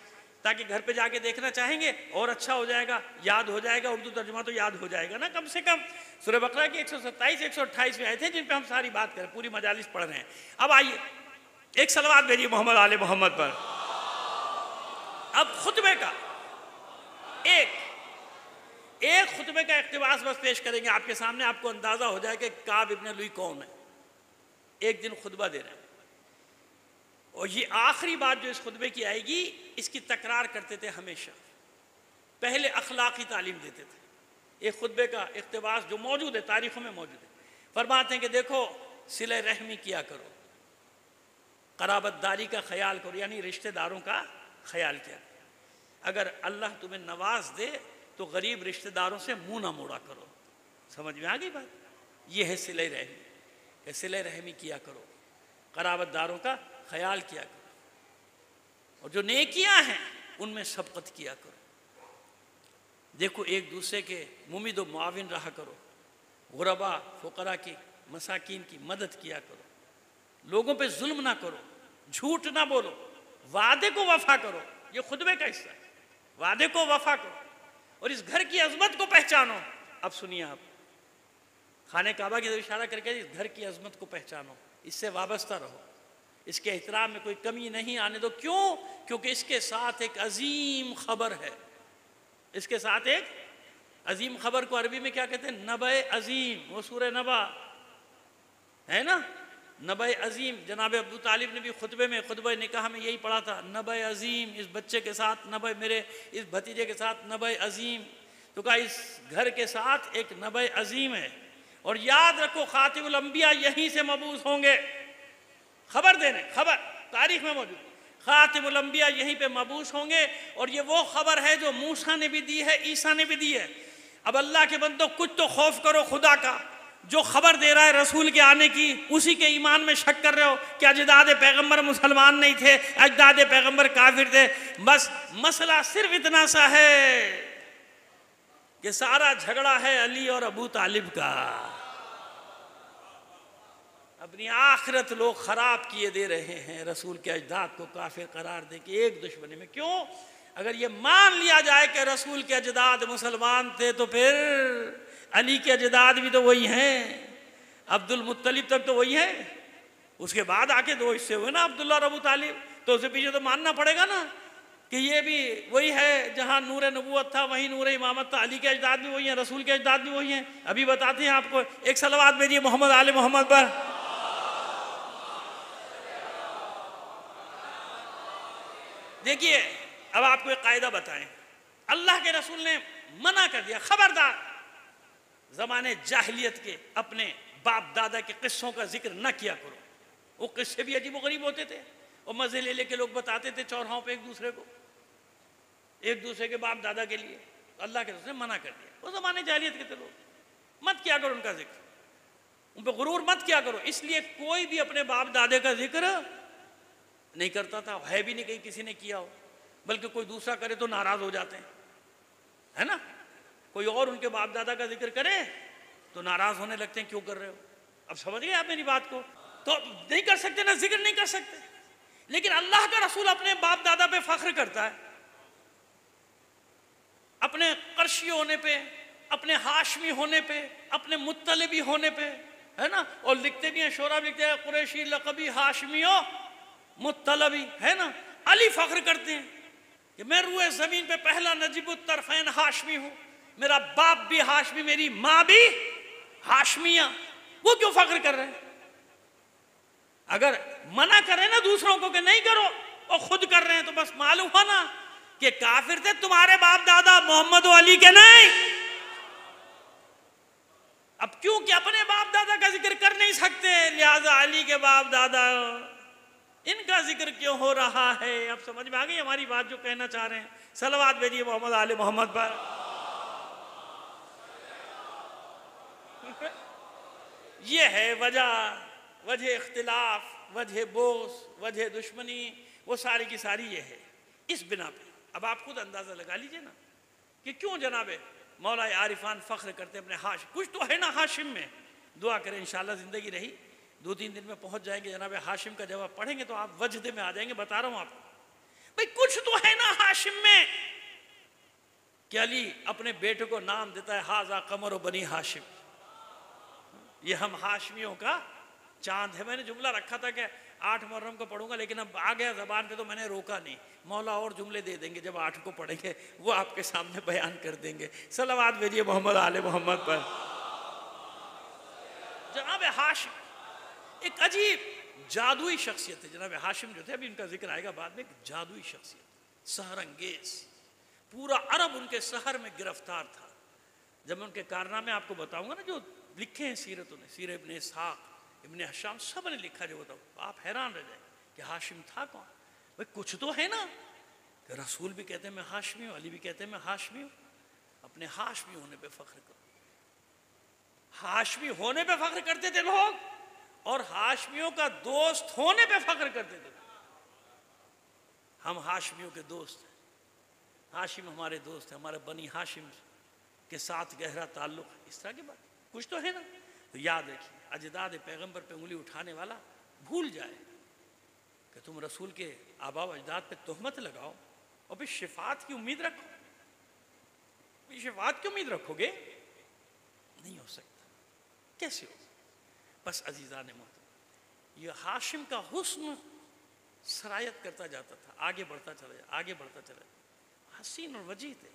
ताकि घर पे जाके देखना चाहेंगे और अच्छा हो जाएगा, याद हो जाएगा, उर्दू तर्जुमा तो याद हो जाएगा ना कम से कम। सूरह बकरा की 127 128 में आए थे जिन पे हम सारी बात करें, पूरी मजालिस पढ़ रहे हैं। अब आइए एक सलवात भेजिए मोहम्मद आले मोहम्मद पर। अब खुतबे का एक खुतबे का इक़्तिबास बस पेश करेंगे आपके सामने, आपको अंदाजा हो जाए कि काब इब्न लुई कौन है। एक दिन खुतबा दे रहे हैं और ये आखिरी बात जो इस खुतबे की आएगी, इसकी तकरार करते थे हमेशा। पहले अखलाकी तालीम देते थे। एक खुतबे का इक़्तिबास जो मौजूद है, तारीखों में मौजूद है, फरमाते हैं कि देखो सिले रहमी किया करो, कराबतदारी का ख्याल करो, यानी रिश्तेदारों का ख्याल किया। अगर अल्लाह तुम्हें नवाज दे तो गरीब रिश्तेदारों से मुंह ना मोड़ा करो। समझ में आ गई बात? यह है सिले रहमी, कि सिले रहमी किया करो, कराबतदारों का ख्याल किया करो, और जो नेकियां हैं उनमें सबकत किया करो। देखो, एक दूसरे के मुमिद व मुआविन रहा करो, गुरबा फुकरा की मसाकिन की मदद किया करो, लोगों पे जुल्म ना करो, झूठ ना बोलो, वादे को वफा करो। ये खुतबे का हिस्सा है, वादे को वफा करो और इस घर की अजमत को पहचानो। अब सुनिए, आप खाने काबा की तरफ इशारा करके इस घर की अजमत को पहचानो, इससे वाबस्ता रहो, इसके एहतराम में कोई कमी नहीं आने दो। क्यों? क्योंकि इसके साथ एक अजीम खबर है। इसके साथ एक अजीम खबर को अरबी में क्या कहते हैं? नबए अजीम। वो सूरह नबा है ना, नबए अजीम। जनाब अबू तालिब ने भी खुतबे में, खुतबे निकाह में यही पढ़ा था, नबए अजीम। इस बच्चे के साथ नबए, मेरे इस भतीजे के साथ नबए अजीम। तो कहा इस घर के साथ एक नबए अजीम है, और याद रखो खातिमुल अंबिया यहीं से मबूस होंगे। खबर देने, खबर तारीख में मौजूद, खातिमुल अंबिया यहीं पे मबूस होंगे। और ये वो खबर है जो मूसा ने भी दी है, ईसा ने भी दी है। अब अल्लाह के बंदो, कुछ तो खौफ करो खुदा का। जो खबर दे रहा है रसूल के आने की, उसी के ईमान में शक कर रहे हो कि अजदाद पैगंबर मुसलमान नहीं थे, अजदाद पैगंबर काफिर थे। बस मसला सिर्फ इतना सा है कि सारा झगड़ा है अली और अबू तालिब का। अपनी आखिरत लोग खराब किए दे रहे हैं, रसूल के अजदाद को काफिर करार दे के एक दुश्मनी में। क्यों? अगर ये मान लिया जाए कि रसूल के अजदाद मुसलमान थे, तो फिर अली के अजदाद भी तो वही हैं, अब्दुल मुत्तलिब तक तो वही है। उसके बाद आके दो हिस्से हुए ना, अब्दुल्ला और अबू तालिब। तो उससे पीछे तो मानना पड़ेगा ना कि ये भी वही है, जहाँ नूर नबूवत था वहीं नूर इमामत था। अली के अजदाद भी वही हैं, रसूल के अजदाद भी वही हैं। अभी बताते हैं आपको, एक सलवात भेजिए मोहम्मद आले मोहम्मद पर। देखिए, अब आपको एक कायदा बताएं। अल्लाह के रसूल ने मना कर दिया, खबरदार ज़माने जाहिलियत के अपने बाप दादा के किस्सों का जिक्र न किया करो। वो किस्से भी अजीब गरीब होते थे, और मज़े ले लेके लोग बताते थे चौराहों पे एक दूसरे को, एक दूसरे के बाप दादा के लिए। तो अल्लाह के रसूल ने मना कर दिया। वो ज़माने जाहिलियत के थे लोग, मत किया करो उनका जिक्र, उन पर गुरूर मत किया करो। इसलिए कोई भी अपने बाप दादे का जिक्र नहीं करता था, है भी नहीं कहीं किसी ने किया हो, बल्कि कोई दूसरा करे तो नाराज हो जाते हैं, है ना। कोई और उनके बाप दादा का जिक्र करे तो नाराज होने लगते हैं, क्यों कर रहे हो। अब समझ गए आप मेरी बात को? तो नहीं कर सकते ना, जिक्र नहीं कर सकते। लेकिन अल्लाह का रसूल अपने बाप दादा पे फख्र करता है, अपने कर्शी होने पे, अपने हाशमी होने पे, अपने मुत्तलिबी होने पे, है ना। और लिखते भी हैं, शोरा लिखते हैं, कुरैशी लक़बी हाशमियो मुत्तलबी, है ना। अली फख्र करते हैं कि मैं रूए ज़मीन पे पहला नजीबुत तरफ़ैन हाशमी हूँ, मेरा बाप भी हाशमी, मेरी माँ भी हाशमिया। वो क्यों फख्र कर रहे हैं? अगर मना करें ना दूसरों को कि नहीं करो, और खुद कर रहे हैं, तो बस मालूम हो ना कि काफिर थे तुम्हारे बाप दादा, मोहम्मद और अली के नहीं। अब क्योंकि अपने बाप दादा का जिक्र कर नहीं सकते, लिहाजा अली के बाप दादा इनका जिक्र क्यों हो रहा है। अब समझ में आ गई हमारी बात जो कहना चाह रहे हैं। सलवात भेजिए मोहम्मद आले मोहम्मद पर। ये है वजह इख्तिलाफ, वजह बोस, वजह दुश्मनी, वो सारी की सारी ये है। इस बिना पे अब आप खुद अंदाजा लगा लीजिए ना कि क्यों जनाबे मौला आरिफान फख्र करते अपने हाशिम। कुछ तो है ना हाशिम में। दुआ करें इंशाल्लाह ज़िंदगी रही 2-3 दिन में पहुंच जाएंगे, जनाबे हाशिम का जवाब पढ़ेंगे तो आप वजदे में आ जाएंगे। बता रहा हूं आपको, भाई कुछ तो है ना हाशिम में कि अली अपने बेटे को नाम देता है हाजा कमर बनी हाशिम, ये हम हाशमियों का चांद है। मैंने जुमला रखा था कि 8 मुहर्रम को पढ़ूंगा, लेकिन अब आ गया ज़बान पे तो मैंने रोका नहीं। मौला और जुमले दे देंगे जब 8 को पढ़ेंगे, वो आपके सामने बयान कर देंगे। सलावत भेजिए मोहम्मद आले मोहम्मद पर। जनाब हाशिम एक अजीब जादुई शख्सियत है। जनाब हाशिम जो थे, अभी इनका जिक्र आएगा बाद में, जादुई शख्सियत, सहरंगेज। पूरा अरब उनके शहर में गिरफ्तार था। जब मैं उनके कारनामे आपको बताऊंगा ना, जो लिखे हैं सीरतों ने, सीरत इब्ने इसहाक, इब्ने हशाम, सब ने लिखा, जो बताऊँ आप हैरान रह जाए कि कि हाशिम था कौन? भाई कुछ तो है ना, कि रसूल भी कहते हैं मैं हाशमी हूँ, अली भी कहते हैं मैं हाशमी हूँ। अपने हाशमी होने पे फख्र करो। हाशमी होने पे फख्र करते थे लोग, और हाशमियों का दोस्त होने पे फख्र करते थे। हम हाशमियों के दोस्त हैं, हाशिम हमारे दोस्त हैं, हमारे बनी हाशिम के साथ गहरा ताल्लुक है। इस तरह की बात कुछ तो है ना। तो याद रखिए, अजदाद पैगंबर पे उंगली उठाने वाला भूल जाए कि तुम रसूल के आबा व अजदाद पे तोहमत लगाओ और फिर शिफात की उम्मीद रखो। शिफात की उम्मीद रखोगे, नहीं हो सकता। कैसे हो? बस अजीज़ान मोहतरम, ये हाशिम का हुस्न सरायत करता जाता था, आगे बढ़ता चला जाए, आगे बढ़ता चला जाए। हसीन और वजीह थे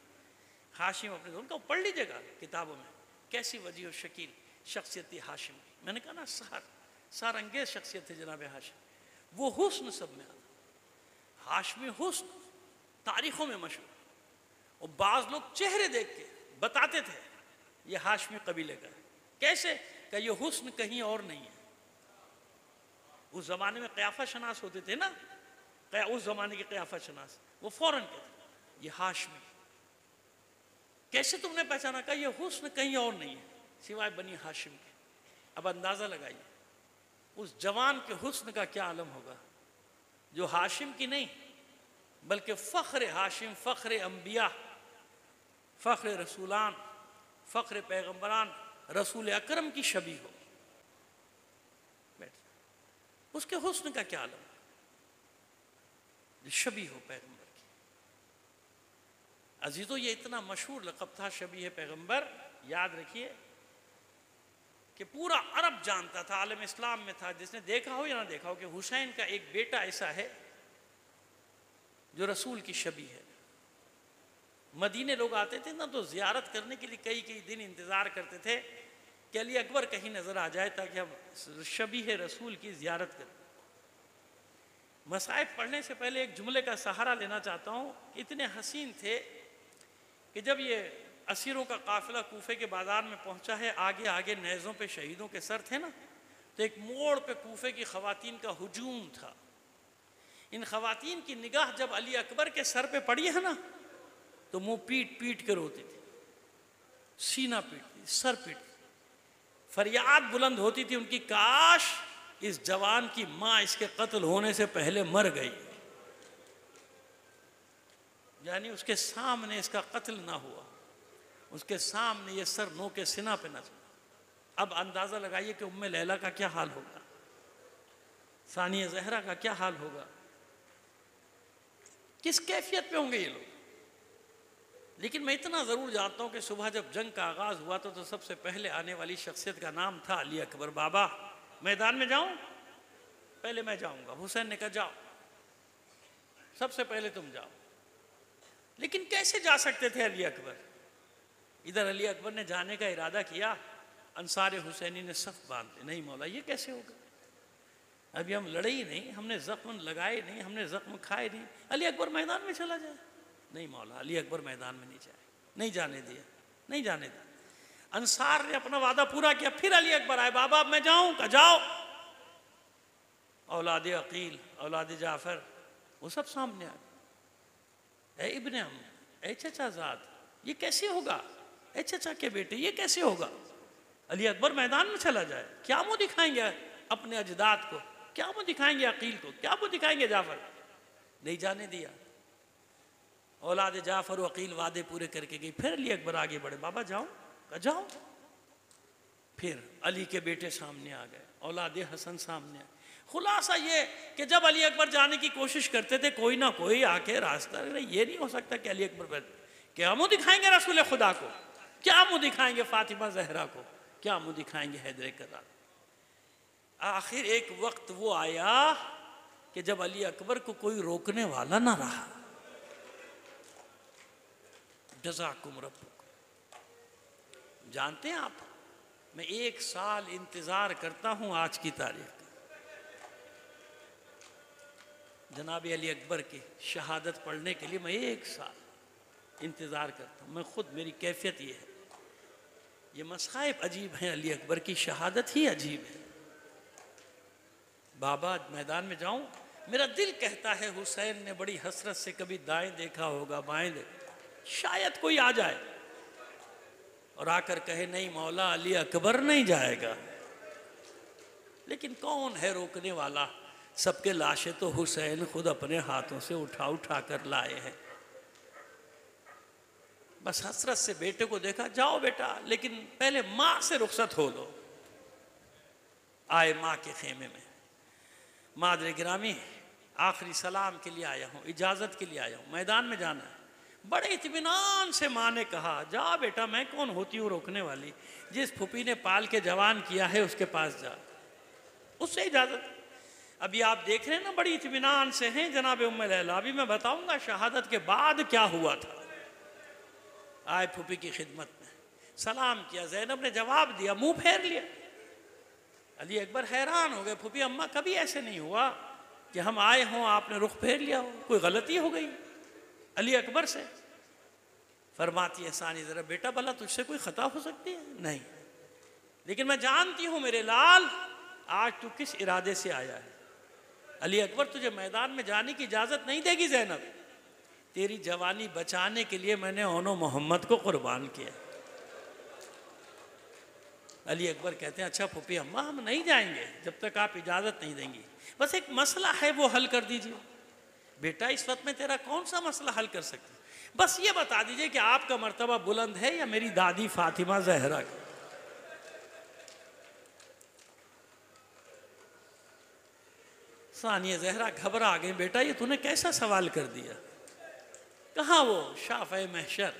हाशिम। अपने उनका पढ़ लीजिएगा किताबों में, कैसी वजीह और शकील शख्सियत थी हाशिम की। मैंने कहा ना, सारंगेज शख्सियत थी जनाब हाशिम। वो हुस्न सब में आता। हाशमी हुस्न तारीखों में मशहूर, और बाज़ लोग चेहरे देख के बताते थे ये हाशमी कबीले का है। कैसे? कि ये हुस्न कहीं और नहीं है। उस ज़माने में क़याफ़ा शनास होते थे ना, उस ज़माने के क़याफ़ा शनास, वो फ़ौरन कहते ये हाशमी। कैसे तुमने पहचाना? का ये हुस्न कहीं और नहीं है सिवाय बनी हाशिम के। अब अंदाज़ा लगाइए उस जवान के हुस्न का क्या आलम होगा, जो हाशिम की नहीं बल्कि फ़ख्र हाशिम, फ़ख्र अम्बिया, फ़ख्र रसूलान, फ़ख्र पैगम्बरान, रसूल अकरम की शबी हो। उसके हुस्न का क्या आलम, शबी हो पैगम्बर की। अजीज़ों, ये इतना मशहूर लक़ब था शबी है पैगम्बर। याद रखिए कि पूरा अरब जानता था, आलम इस्लाम में था, जिसने देखा हो या ना देखा हो, कि हुसैन का एक बेटा ऐसा है जो रसूल की शबी है। मदीने लोग आते थे ना, तो ज़ियारत करने के लिए कई कई दिन इंतज़ार करते थे कि अली अकबर कहीं नज़र आ जाए ताकि हम शबी है रसूल की ज़ियारत करें। मसाइब पढ़ने से पहले एक जुमले का सहारा लेना चाहता हूँ। इतने हसीन थे कि जब ये असीरों का काफ़िला कूफे के बाज़ार में पहुँचा है, आगे आगे नेज़ों पे शहीदों के सर थे ना, तो एक मोड़ पे कूफे की ख़वातीन का हुजूम था। इन ख़वातीन की निगाह जब अली अकबर के सर पे पड़ी है ना, तो मुंह पीट पीट कर रोती थी, सीना पीटती, सर पीटती, फरियाद बुलंद होती थी उनकी, काश इस जवान की माँ इसके कत्ल होने से पहले मर गई, यानी उसके सामने इसका कत्ल ना हुआ, उसके सामने ये सर नो के सिना पे ना चला। अब अंदाज़ा लगाइए कि उम्मे लैला का क्या हाल होगा, सानिया ज़हरा का क्या हाल होगा, किस कैफियत पे होंगे ये लोग। लेकिन मैं इतना ज़रूर जानता हूँ कि सुबह जब जंग का आगाज़ हुआ तो सबसे पहले आने वाली शख्सियत का नाम था अली अकबर। बाबा मैदान में जाऊँ? पहले मैं जाऊँगा। हुसैन ने कहा जाओ, सबसे पहले तुम जाओ। लेकिन कैसे जा सकते थे अली अकबर? इधर अली अकबर ने जाने का इरादा किया, अंसार हुसैनी ने सफ़ बांध दी। नहीं मौला, ये कैसे होगा, अभी हम लड़े ही नहीं, हमने ज़ख्म लगाए नहीं, हमने ज़ख्म खाए नहीं, अली अकबर मैदान में चला जाए। नहीं मौला, अली अकबर मैदान में नहीं जाए, नहीं जाने दिया, नहीं जाने दिया। अंसार ने अपना वादा पूरा किया, फिर अली अकबर आए, बाबा अब मैं जाऊँ? का जाओ। औलाद अकील, औलाद जाफ़र, वो सब सामने आ गए। ए इब्ने अम, ए चचाज़ाद, ये कैसे होगा? ए चचा के बेटे, ये कैसे होगा? अली अकबर मैदान में चला जाए, क्या मुँह दिखाएंगे अपने अजदाद को, क्या मुँह दिखाएंगे अकील को, क्या मुँह दिखाएंगे जाफ़र? नहीं जाने दिया। औलाद जाफ़र और अकील वादे पूरे करके गई। फिर अली अकबर आगे बढ़े, बाबा जाओ? का जाओ। फिर अली के बेटे सामने आ गए, औलाद हसन सामने आ गए। खुलासा ये कि जब अली अकबर जाने की कोशिश करते थे, कोई ना कोई आके रास्ता, ये नहीं हो सकता कि अली अकबर क्या मुँह दिखाएंगे रसूल खुदा को, क्या मुँह दिखाएंगे फातिमा जहरा को, क्या मुँह दिखाएंगे हैदर कर्रार। आखिर एक वक्त वो आया कि जब अली अकबर को कोई रोकने वाला ना रहा। जज़ाकुम रब्बुकुम। जानते हैं आप, मैं 1 साल इंतज़ार करता हूँ आज की तारीख का, जनाब अली अकबर की शहादत पढ़ने के लिए। मैं 1 साल इंतज़ार करता हूँ। मैं खुद, मेरी कैफियत ये है, ये मसाइब अजीब हैं, अली अकबर की शहादत ही अजीब है। बाबा मैदान में जाऊँ? मेरा दिल कहता है हुसैन ने बड़ी हसरत से कभी दाएं देखा होगा, बाएं देखा, शायद कोई आ जाए और आकर कहे नहीं मौला अली अकबर नहीं जाएगा। लेकिन कौन है रोकने वाला? सबके लाशें तो हुसैन खुद अपने हाथों से उठा उठा कर लाए हैं। बस हसरत से बेटे को देखा, जाओ बेटा, लेकिन पहले माँ से रुखसत हो लो। आए माँ के खेमे में, मादरे गिरामी आखिरी सलाम के लिए आया हूँ, इजाज़त के लिए आया हूँ, मैदान में जाना है। बड़े इत्मीनान से माँ ने कहा, जा बेटा, मैं कौन होती हूँ रोकने वाली, जिस फूफी ने पाल के जवान किया है उसके पास जा, उससे इजाज़त। अभी आप देख रहे हैं ना, बड़ी इत्मीनान से हैं जनाब उम्मे लैला। अभी मैं बताऊंगा शहादत के बाद क्या हुआ था। आए फूफी की खिदमत में, सलाम किया, ज़ैनब ने जवाब दिया, मुंह फेर लिया। अली अकबर हैरान हो गए, फूफी अम्मा कभी ऐसे नहीं हुआ कि हम आए हों आपने रुख फेर लिया हो, कोई गलती हो गई? अली अकबर से फरमाती है सानी ज़रा, बेटा भला तुझसे कोई ख़ता हो सकती है? नहीं, लेकिन मैं जानती हूँ मेरे लाल आज तू किस इरादे से आया है। अली अकबर तुझे मैदान में जाने की इजाज़त नहीं देगी ज़ैनब, तेरी जवानी बचाने के लिए मैंने ओनो मोहम्मद को कुर्बान किया। अली अकबर कहते हैं अच्छा फूफी अम्मा हम नहीं जाएंगे जब तक आप इजाज़त नहीं देंगी, बस एक मसला है वो हल कर दीजिए। बेटा इस वक्त में तेरा कौन सा मसला हल कर सकती, बस ये बता दीजिए कि आपका मर्तबा बुलंद है या मेरी दादी फातिमा जहरा का। सानिया जहरा घबरा गई, बेटा ये तूने कैसा सवाल कर दिया, कहाँ वो शाफ़े महशर,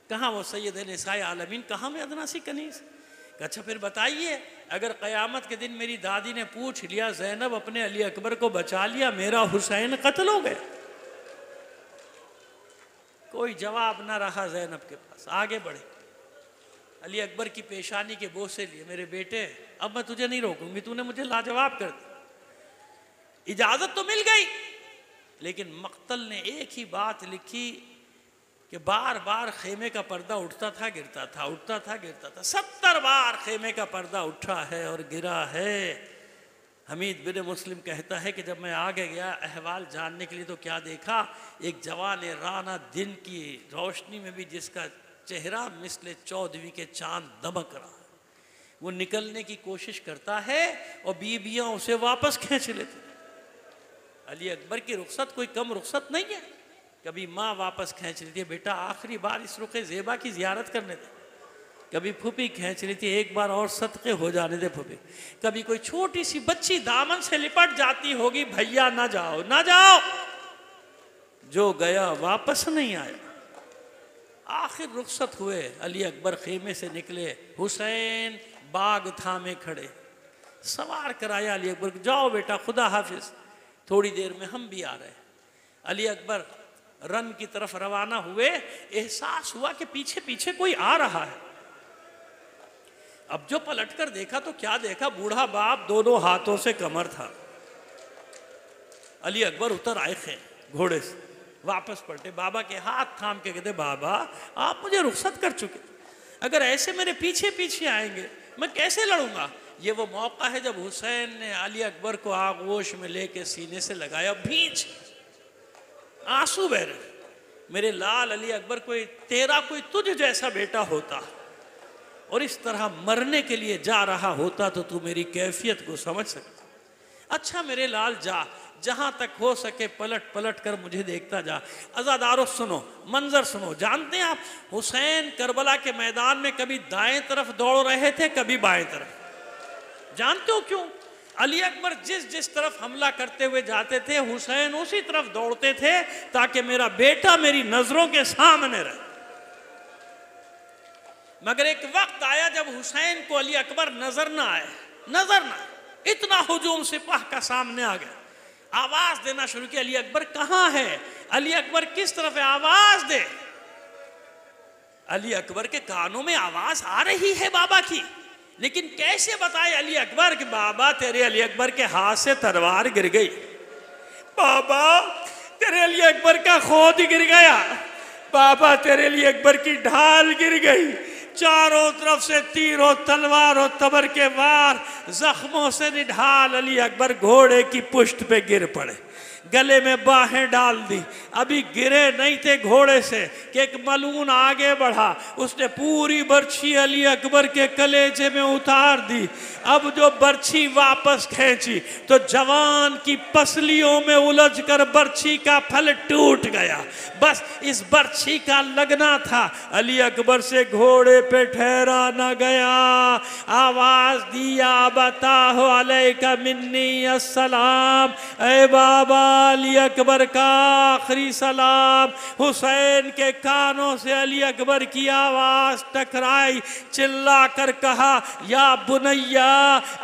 कहाँ वो सैयद निसाए आलमीन, कहाँ में अदनासी कनीस। अच्छा फिर बताइए, अगर क़यामत के दिन मेरी दादी ने पूछ लिया ज़ैनब अपने अली अकबर को बचा लिया, मेरा हुसैन कत्ल हो गया? कोई जवाब ना रहा ज़ैनब के पास। आगे बढ़े, अली अकबर की पेशानी के बोसे लिए, मेरे बेटे अब मैं तुझे नहीं रोकूंगी, तूने मुझे लाजवाब कर दिया। इजाज़त तो मिल गई, लेकिन मक्तल ने एक ही बात लिखी कि बार बार खेमे का पर्दा उठता था गिरता था, उठता था गिरता था। 70 बार खेमे का पर्दा उठा है और गिरा है। हमीद बिन मुस्लिम कहता है कि जब मैं आगे गया अहवाल जानने के लिए तो क्या देखा, एक जवान राना दिन की रोशनी में भी जिसका चेहरा मिसले 14वीं के चांद दमक रहा है, वो निकलने की कोशिश करता है और बीबियाँ उसे वापस खींच लेती। अली अकबर की रुखसत कोई कम रुखसत नहीं है, कभी माँ वापस खींच लेती है, बेटा आखिरी बार इस रुखे ज़ेबा की ज़ियारत करने दे, कभी फूफी खींच लेती है, एक बार और सदक़े हो जाने दे फूफी, कभी कोई छोटी सी बच्ची दामन से लिपट जाती होगी, भैया ना जाओ ना जाओ, जो गया वापस नहीं आया। आखिर रुखसत हुए, अली अकबर खेमे से निकले, हुसैन बाग थामे खड़े, सवार कराया अली अकबर, जाओ बेटा खुदा हाफिज, थोड़ी देर में हम भी आ रहे। अली अकबर रन की तरफ रवाना हुए, एहसास हुआ कि पीछे पीछे कोई आ रहा है। अब जो पलटकर देखा तो क्या देखा, बूढ़ा बाप दोनों हाथों से कमर था। अली अकबर उतर आए थे घोड़े से, वापस पलटे, बाबा के हाथ थाम के कहते बाबा आप मुझे रुखसत कर चुके, अगर ऐसे मेरे पीछे पीछे आएंगे मैं कैसे लड़ूंगा। ये वो मौका है जब हुसैन ने अली अकबर को आगोश में लेके सीने से लगाया, भींच आंसू बह रहे, मेरे लाल अली अकबर कोई तेरा कोई तुझ जैसा बेटा होता और इस तरह मरने के लिए जा रहा होता तो तू मेरी कैफियत को समझ सकता। अच्छा मेरे लाल जा, जहां तक हो सके पलट पलट कर मुझे देखता जा। अज़ादारों सुनो, मंजर सुनो, जानते हैं आप हुसैन करबला के मैदान में कभी दाएं तरफ दौड़ रहे थे, कभी बाएं तरफ। जानते हो क्यों? अली अकबर जिस जिस तरफ हमला करते हुए जाते थे हुसैन उसी तरफ दौड़ते थे ताकि मेरा बेटा मेरी नजरों के सामने रहे। मगर एक वक्त आया जब हुसैन को अली अकबर नजर ना आए, नजर ना, इतना हुजूम सिपाह का सामने आ गया, आवाज देना शुरू किया, अली अकबर कहाँ है, अली अकबर किस तरफ है, आवाज दे। अली अकबर के कानों में आवाज आ रही है बाबा की, लेकिन कैसे बताए अली अकबर कि बाबा तेरे अली अकबर के हाथ से तलवार गिर गई, बाबा तेरे अली अकबर का खोद गिर गया, बाबा तेरे अली अकबर की ढाल गिर गई, चारों तरफ से तीरों तलवारों तबर के वार जख्मों से निढाल अली अकबर घोड़े की पुष्ट पे गिर पड़े, गले में बाहें डाल दी। अभी गिरे नहीं थे घोड़े से कि एक मलून आगे बढ़ा, उसने पूरी बर्छी अली अकबर के कलेजे में उतार दी। अब जो बर्छी वापस खींची तो जवान की पसलियों में उलझकर बर्छी का फल टूट गया। बस इस बर्छी का लगना था, अली अकबर से घोड़े पे ठहरा न गया। आवाज दिया बताहो अलैका मिन्नी अस्सलाम, ए बाबा अली अकबर का आखिरी सलाम। हुसैन के कानों से अली अकबर की आवाज टकराई, चिल्ला कर कहा या बुनैया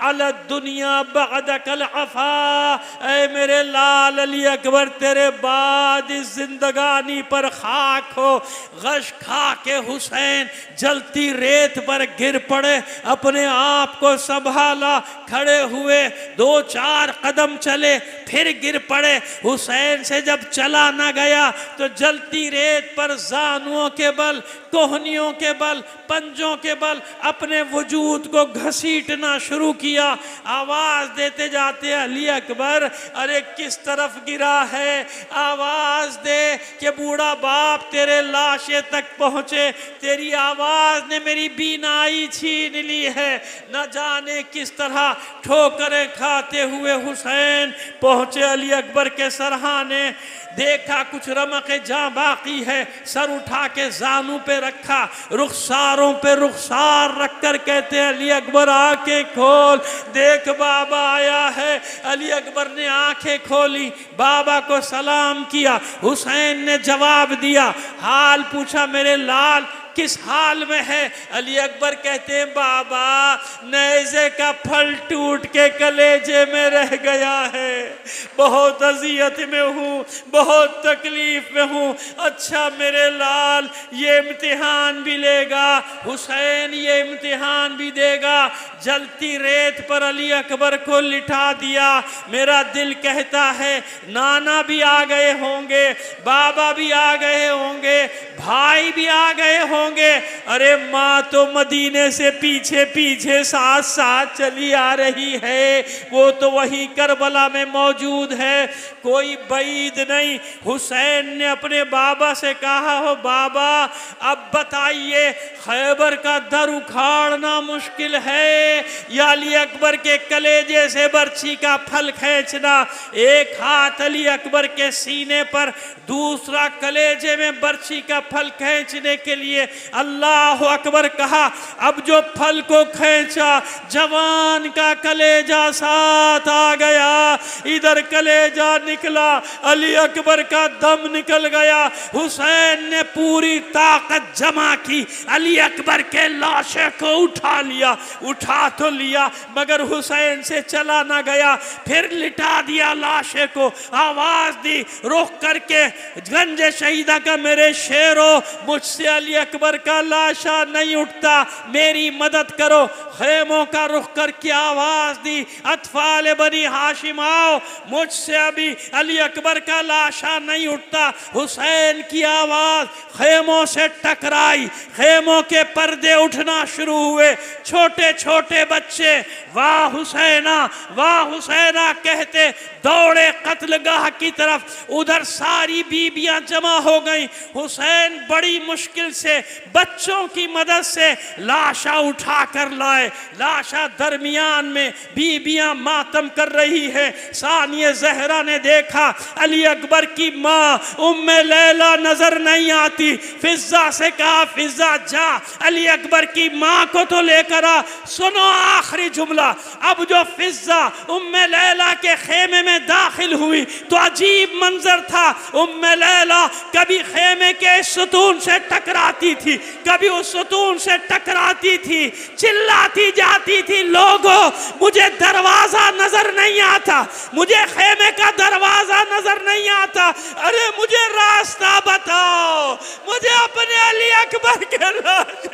अल दुनिया बअदकल अफा, ऐ मेरे लाल अली अकबर तेरे बाद इस जिंदगानी पर खाक हो। गश खा के हुसैन जलती रेत पर गिर पड़े, अपने आप को संभाला, खड़े हुए 2-4 कदम चले, फिर गिर पड़े। हुसैन से जब चला ना गया तो जलती रेत पर जानुओं के बल, कोहनियों के बल, पंजों के बल अपने वजूद को घसीटना शुरू किया। आवाज देते जाते अली अकबर, अरे किस तरफ गिरा है, आवाज दे कि बूढ़ा बाप तेरे लाशे तक पहुंचे। तेरी आवाज ने मेरी बीनाई छीन ली है। न जाने किस तरह ठोकरें खाते हुए हुसैन पहुंचे अली अकबर के सरहाने। देखा कुछ रमक जहाँ बाकी है, सर उठा के जानू पे रखा, रुखसारों पे रुखसार रखकर कहते हैं अली अकबर आंखें खोल, देख बाबा आया है। अली अकबर ने आंखें खोली, बाबा को सलाम किया। हुसैन ने जवाब दिया, हाल पूछा मेरे लाल किस हाल में है। अली अकबर कहते हैं बाबा नेज़े का फल टूट के कलेजे में रह गया है, बहुत अजियत में हूँ, बहुत तकलीफ में हूँ। अच्छा मेरे लाल ये इम्तिहान भी लेगा, हुसैन ये इम्तिहान भी देगा। जलती रेत पर अली अकबर को लिटा दिया। मेरा दिल कहता है नाना भी आ गए होंगे, बाबा भी आ गए होंगे, भाई भी आ गए होंगे। अरे माँ तो मदीने से पीछे पीछे साथ साथ चली आ रही है, वो तो वही करबला में मौजूद है, कोई बैद नहीं। हुसैन ने अपने बाबा से कहा, हो बाबा अब बताइए खैबर का दर उखाड़ना मुश्किल है या अली अकबर के कलेजे से बर्छी का फल खींचना। एक हाथ अली अकबर के सीने पर, दूसरा कलेजे में बर्छी का फल खींचने के लिए अल्लाह अकबर कहा। अब जो फल को खींचा जवान का कलेजा साथ आ गया, इधर कलेजा निकला, अली अकबर का दम निकल गया। हुसैन ने पूरी ताकत जमा की, अली अकबर के लाशे को उठा लिया, उठा तो लिया मगर हुसैन से चला ना गया। फिर लिटा दिया लाशे को, आवाज दी रुख करके, गंजे शहीदा का मेरे शेरों, मुझसे अली अकबर का लाशा नहीं उठता, मेरी मदद करो। खेमों का रुख करके आवाज दी, अतफाल बनी हाशिम आओ, मुझसे अभी अली अकबर का लाशा नहीं उठता। हुसैन की आवाज खेमों से टकराई, खेमों के पर्दे उठना शुरू हुए। छोटे छोटे बच्चे वाह हुसैना कहते दौड़े कत्लगाह की तरफ। उधर सारी बीबियां जमा हो गई। हुसैन बड़ी मुश्किल से बच्चों की मदद से लाशा उठा कर लाए। लाशा दरमियान में, बीबियां मातम कर रही है। सानिया ज़हरा ने देखा अली अकबर की माँ उम्मे लैला नजर नहीं आती। फिजा से कहा फिजा जा अली अकबर की माँ को तो लेकर आ। सुनो आखिरी जुमला, अब जो फिजा उम्मे लैला के खेमे में दाखिल हुई तो अजीब मंजर था। उम्मे लैला कभी खेमे के सुतून से टकराती थी, कभी उस सुतून से टकराती थी, चिल्लाती जाती थी, लोगों मुझे दरवाजा नजर नहीं आता, मुझे खेमे का दरवाजा नजर नहीं आता, अरे मुझे रास्ता बताओ, मुझे अपने अली अकबर के लाश